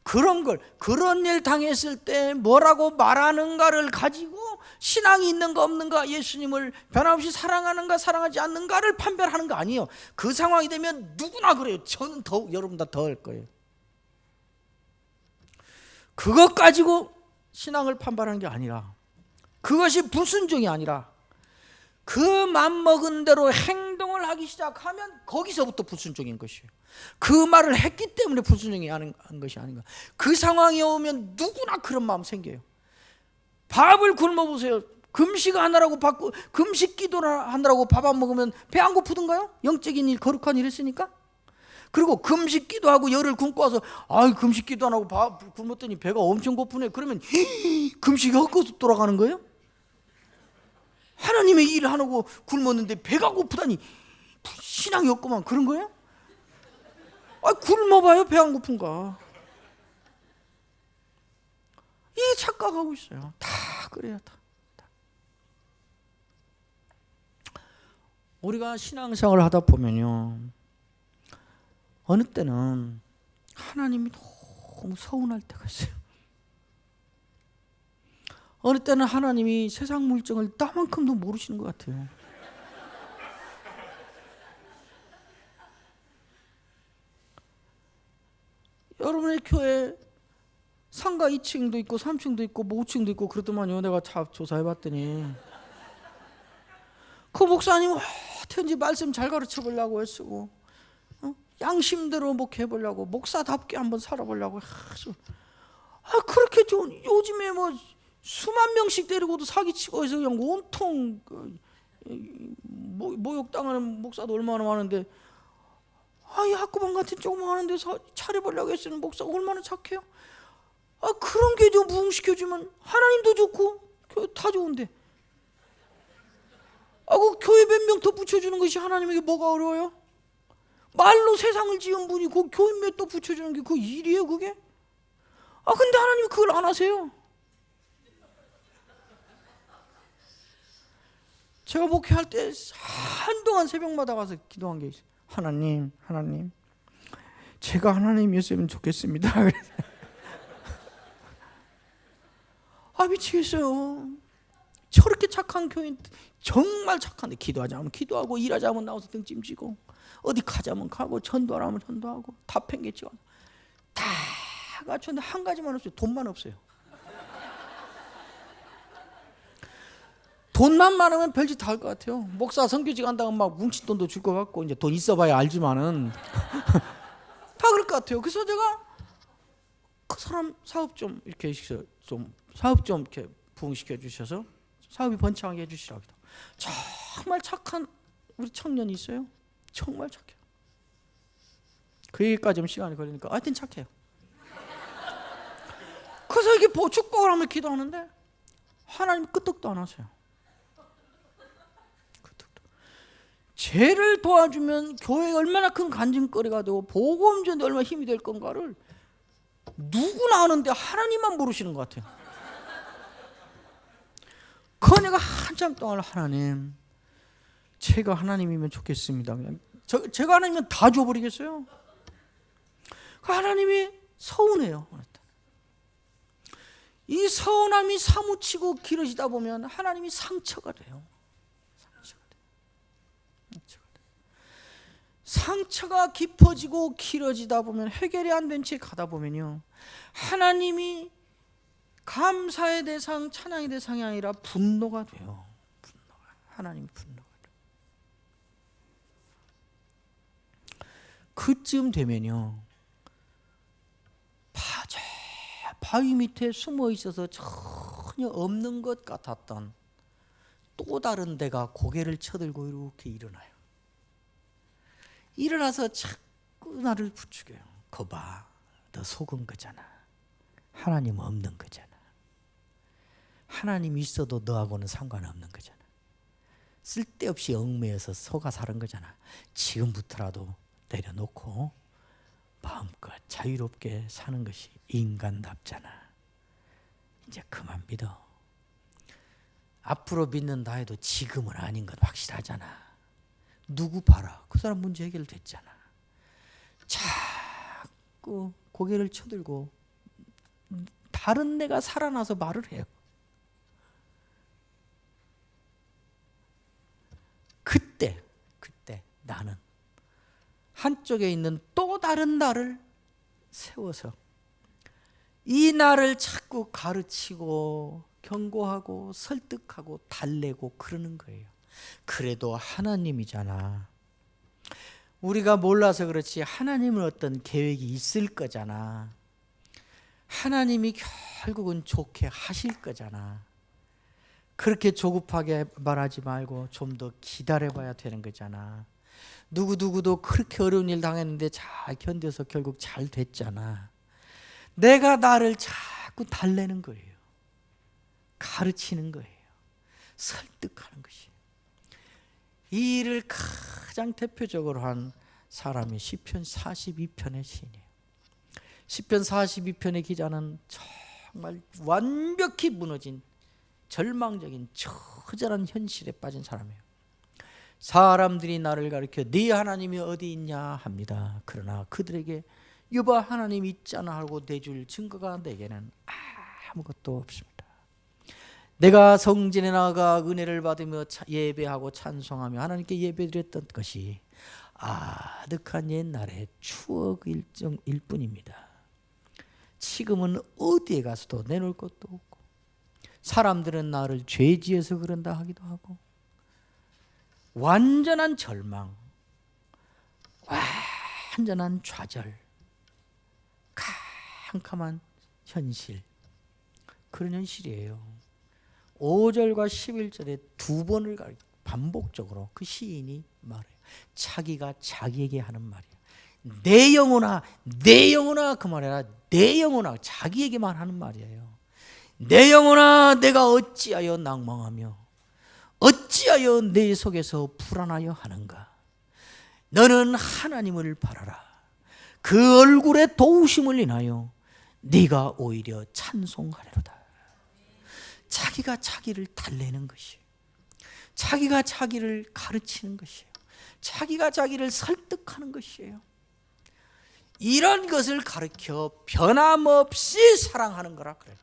B: 그런 일 당했을 때 뭐라고 말하는가를 가지고 신앙이 있는가 없는가, 예수님을 변함없이 사랑하는가 사랑하지 않는가를 판별하는 거 아니에요. 그 상황이 되면 누구나 그래요. 저는 더욱 여러분 다 더 할 거예요. 그것 가지고 신앙을 판별하는 게 아니라, 그것이 불순종이 아니라 그 맘먹은 대로 행동을 하기 시작하면 거기서부터 불순종인 것이에요. 그 말을 했기 때문에 불순종이 하는 것이 아닌가. 그 상황이 오면 누구나 그런 마음 생겨요. 밥을 굶어 보세요. 금식 하느라고 금식 기도하느라고 밥 안 먹으면 배 안 고프던가요? 영적인 일, 거룩한 일 했으니까. 그리고 금식 기도하고 열을 굶고 와서 금식 기도 안 하고 밥 굶었더니 배가 엄청 고프네. 그러면 금식이 헛것으로 돌아가는 거예요? 하나님의 일을 하고 굶었는데 배가 고프다니 신앙이 없구만. 그런 거예요? 굶어봐요 배 안 고픈가. 이게 착각하고 있어요. 다 그래요. 다. 우리가 신앙생활을 하다 보면요, 어느 때는 하나님이 너무 서운할 때가 있어요. 어느 때는 하나님이 세상 물정을 나만큼도 모르시는 것 같아요. 여러분의 교회 상가 2층도 있고 3층도 있고 뭐 5층도 있고 그러더만요. 내가 조사해봤더니 그 목사님 어떻게 말씀 잘 가르쳐 보려고 애쓰고 양심대로 목해보려고 목사답게 한번 살아보려고 그렇게 좋은, 요즘에 뭐 수만 명씩 데리고도 사기치고 해서 그냥 온통 모욕당하는 목사도 얼마나 많은데, 이 학구방 같은 조그마한 데서 차려보려고 했으면 목사가 얼마나 착해요. 그런 게 좀 부흥시켜주면 하나님도 좋고 교회 다 좋은데, 그 교회 몇 명 더 붙여주는 것이 하나님에게 뭐가 어려워요? 말로 세상을 지은 분이 그 교회 몇 더 붙여주는 게 그 일이에요 그게? 근데 하나님이 그걸 안 하세요. 제가 목회할 때 한동안 새벽마다 가서 기도한 게 있어요. 하나님 제가 하나님이었으면 좋겠습니다. 미치겠어요. 저렇게 착한 교인, 정말 착한데 기도하자 하면 기도하고 일하자 하면 나와서 등 찜지고 어디 가자면 가고 전도하라면 전도하고 다 팽개치고 다 갖췄는데 한 가지만 없어요. 돈만 없어요. 돈만 많으면 별짓 다 할 것 같아요. 목사 선교직 한다고 막 뭉친 돈도 줄 것 같고, 이제 돈 있어봐야 알지만은 다 그럴 것 같아요. 그래서 제가 그 사람 사업 좀 이렇게 사업 좀 이렇게 부흥시켜 주셔서 사업이 번창하게 해주시라고. 정말 착한 우리 청년이 있어요. 정말 착해요. 그 얘기까지 좀 시간이 걸리니까 하여튼 착해요. 그래서 이게 축복을 하면 기도하는데 하나님 끄떡도 안 하세요. 죄를 도와주면 교회가 얼마나 큰 간증거리가 되고 복음 전에 얼마나 힘이 될 건가를 누구나 아는데 하나님만 모르시는 것 같아요. 그 내가 한참 동안 하나님, 제가 하나님이면 좋겠습니다. 그냥 제가 하나님이면 다 줘버리겠어요. 그 하나님이 서운해요. 이 서운함이 사무치고 길어지다 보면 하나님이 상처가 돼요. 상처가 깊어지고 길어지다 보면 해결이 안 된 채 가다 보면요, 하나님이 감사의 대상, 찬양의 대상이 아니라 분노가 돼요. 하나님 분노가 돼요. 그쯤 되면요, 바위 밑에 숨어 있어서 전혀 없는 것 같았던 또 다른 데가 고개를 쳐들고 이렇게 일어나요. 일어나서 자꾸 나를 부추겨요. 거봐, 너 속은 거잖아. 하나님 없는 거잖아. 하나님 있어도 너하고는 상관없는 거잖아. 쓸데없이 얽매여서 속아 사는 거잖아. 지금부터라도 내려놓고 마음껏 자유롭게 사는 것이 인간답잖아. 이제 그만 믿어. 앞으로 믿는다 해도 지금은 아닌 건 확실하잖아. 누구 봐라, 그 사람 문제 해결됐잖아. 자꾸 고개를 쳐들고 다른 내가 살아나서 말을 해요. 그때 나는 한쪽에 있는 또 다른 나를 세워서 이 나를 자꾸 가르치고 경고하고 설득하고 달래고 그러는 거예요. 그래도 하나님이잖아. 우리가 몰라서 그렇지 하나님은 어떤 계획이 있을 거잖아. 하나님이 결국은 좋게 하실 거잖아. 그렇게 조급하게 말하지 말고 좀 더 기다려봐야 되는 거잖아. 누구도 그렇게 어려운 일 당했는데 잘 견뎌서 결국 잘 됐잖아. 내가 나를 자꾸 달래는 거예요. 가르치는 거예요. 설득하는 것이에요. 이 일을 가장 대표적으로 한 사람이 시편 42편의 시인이에요. 시편 42편의 기자는 정말 완벽히 무너진 절망적인 처절한 현실에 빠진 사람이에요. 사람들이 나를 가리켜 네 하나님이 어디 있냐 합니다. 그러나 그들에게 여봐 하나님 있잖아 하고 내줄 증거가 내게는 아무것도 없습니다. 내가 성전에 나가 은혜를 받으며 예배하고 찬송하며 하나님께 예배드렸던 것이 아득한 옛날의 추억일 뿐입니다. 지금은 어디에 가서도 내놓을 것도 없고 사람들은 나를 죄지어서 그런다 하기도 하고 완전한 절망, 완전한 좌절, 캄캄한 현실, 그런 현실이에요. 5절과 11절에 두 번을 반복적으로 그 시인이 말해요. 자기가 자기에게 하는 말이에요. 내 영혼아, 내 영혼아, 그 말이라 내 영혼아, 자기에게만 하는 말이에요. 내 영혼아, 내가 어찌하여 낭망하며 어찌하여 내 속에서 불안하여 하는가. 너는 하나님을 바라라. 그 얼굴의 도우심을 인하여 네가 오히려 찬송하리로다. 자기가 자기를 달래는 것이에요. 자기가 자기를 가르치는 것이에요. 자기가 자기를 설득하는 것이에요. 이런 것을 가르쳐 변함없이 사랑하는 거라 그래요.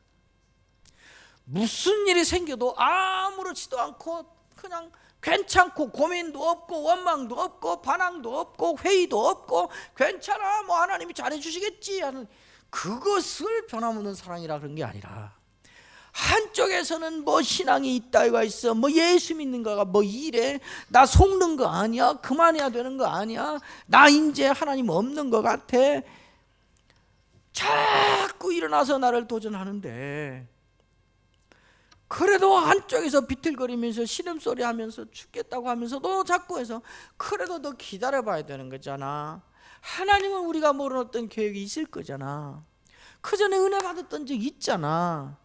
B: 무슨 일이 생겨도 아무렇지도 않고 그냥 괜찮고 고민도 없고 원망도 없고 반항도 없고 회의도 없고 괜찮아 뭐 하나님이 잘해주시겠지 하는 그것을 변함없는 사랑이라 그런 게 아니라 한쪽에서는 뭐 신앙이 있다가 있어 뭐 예수 믿는 거가 뭐 이래 나 속는 거 아니야 그만해야 되는 거 아니야 나 이제 하나님 없는 거 같아 자꾸 일어나서 나를 도전하는데 그래도 한쪽에서 비틀거리면서 신음소리 하면서 죽겠다고 하면서도 자꾸 해서 그래도 너 기다려봐야 되는 거잖아. 하나님은 우리가 모르는 어떤 계획이 있을 거잖아. 그 전에 은혜 받았던 적 있잖아.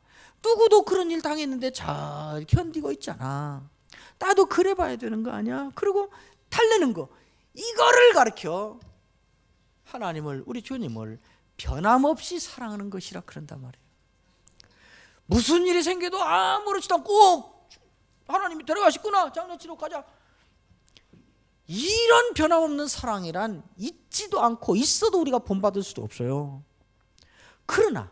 B: 누구도 그런 일 당했는데 잘 견디고 있잖아. 나도 그래 봐야 되는 거 아니야? 그리고 달래는 거, 이거를 가르쳐 하나님을, 우리 주님을 변함없이 사랑하는 것이라 그런단 말이에요. 무슨 일이 생겨도 아무렇지도 않고 꼭 하나님이 데려가시구나, 장난치러 가자, 이런 변함없는 사랑이란 있지도 않고 있어도 우리가 본받을 수도 없어요. 그러나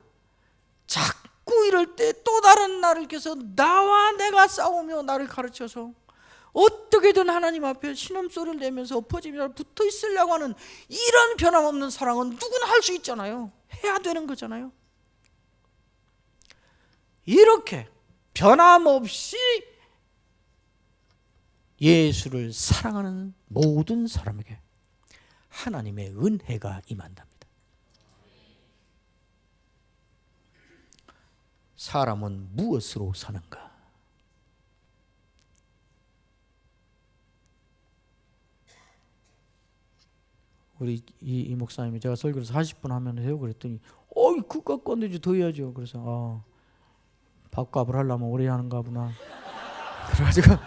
B: 자꾸 이럴 때 또 다른 나를 께서 나와 내가 싸우며 나를 가르쳐서 어떻게든 하나님 앞에 신음소리를 내면서 엎어지며 붙어 있으려고 하는 이런 변함없는 사랑은 누구나 할 수 있잖아요. 해야 되는 거잖아요. 이렇게 변함없이 예수를 사랑하는 모든 사람에게 하나님의 은혜가 임한답니다. 사람은 무엇으로 사는가? 우리 이 목사님이 제가 설교를 40분 하면 해요 그랬더니 그깟 건데 더 해야죠. 그래서 밥값을 하려면 오래 하는가 보나. 그래가지고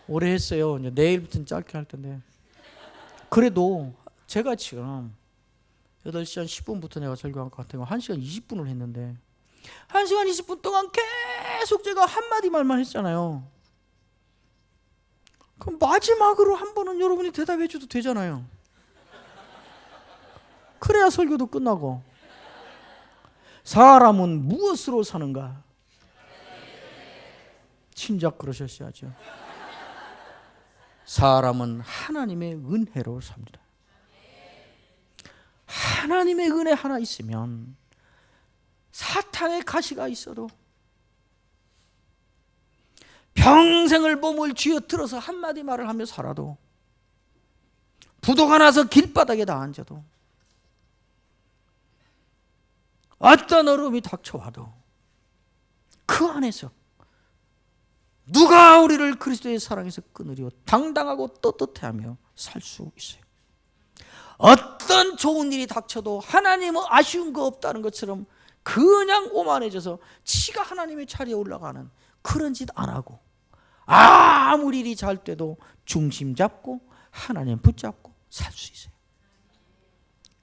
B: 오래 했어요. 이제 내일부터는 짧게 할 텐데, 그래도 제가 지금 8시 한 10분부터 내가 설교한 것 같아요. 1시간 20분을 했는데 1시간 20분 동안 계속 제가 한마디 말만 했잖아요. 그럼 마지막으로 한 번은 여러분이 대답해 줘도 되잖아요. 그래야 설교도 끝나고. 사람은 무엇으로 사는가? 진작 그러셨어야죠. 사람은 하나님의 은혜로 삽니다. 하나님의 은혜 하나 있으면 사탄의 가시가 있어도, 평생을 몸을 쥐어들어서 한마디 말을 하며 살아도, 부도가 나서 길바닥에 다 앉아도, 어떤 어려움이 닥쳐와도 그 안에서 누가 우리를 그리스도의 사랑에서 끊으리요 당당하고 떳떳해하며 살 수 있어요. 어떤 좋은 일이 닥쳐도 하나님은 아쉬운 거 없다는 것처럼 그냥 오만해져서 지가 하나님의 자리에 올라가는 그런 짓 안 하고, 아무리 일이 잘 돼도 중심 잡고 하나님 붙잡고 살 수 있어요.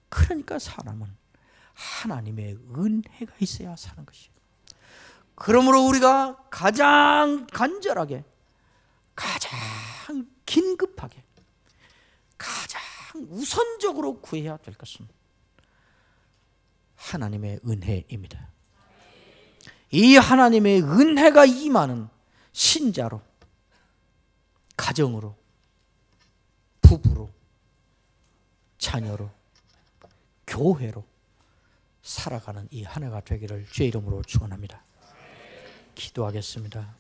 B: 그러니까 사람은 하나님의 은혜가 있어야 사는 것이에요. 그러므로 우리가 가장 간절하게, 가장 긴급하게, 가장 우선적으로 구해야 될 것은 하나님의 은혜입니다. 이 하나님의 은혜가 임하는 신자로, 가정으로, 부부로, 자녀로, 교회로 살아가는 이 한 해가 되기를 주의 이름으로 축원합니다. 기도하겠습니다.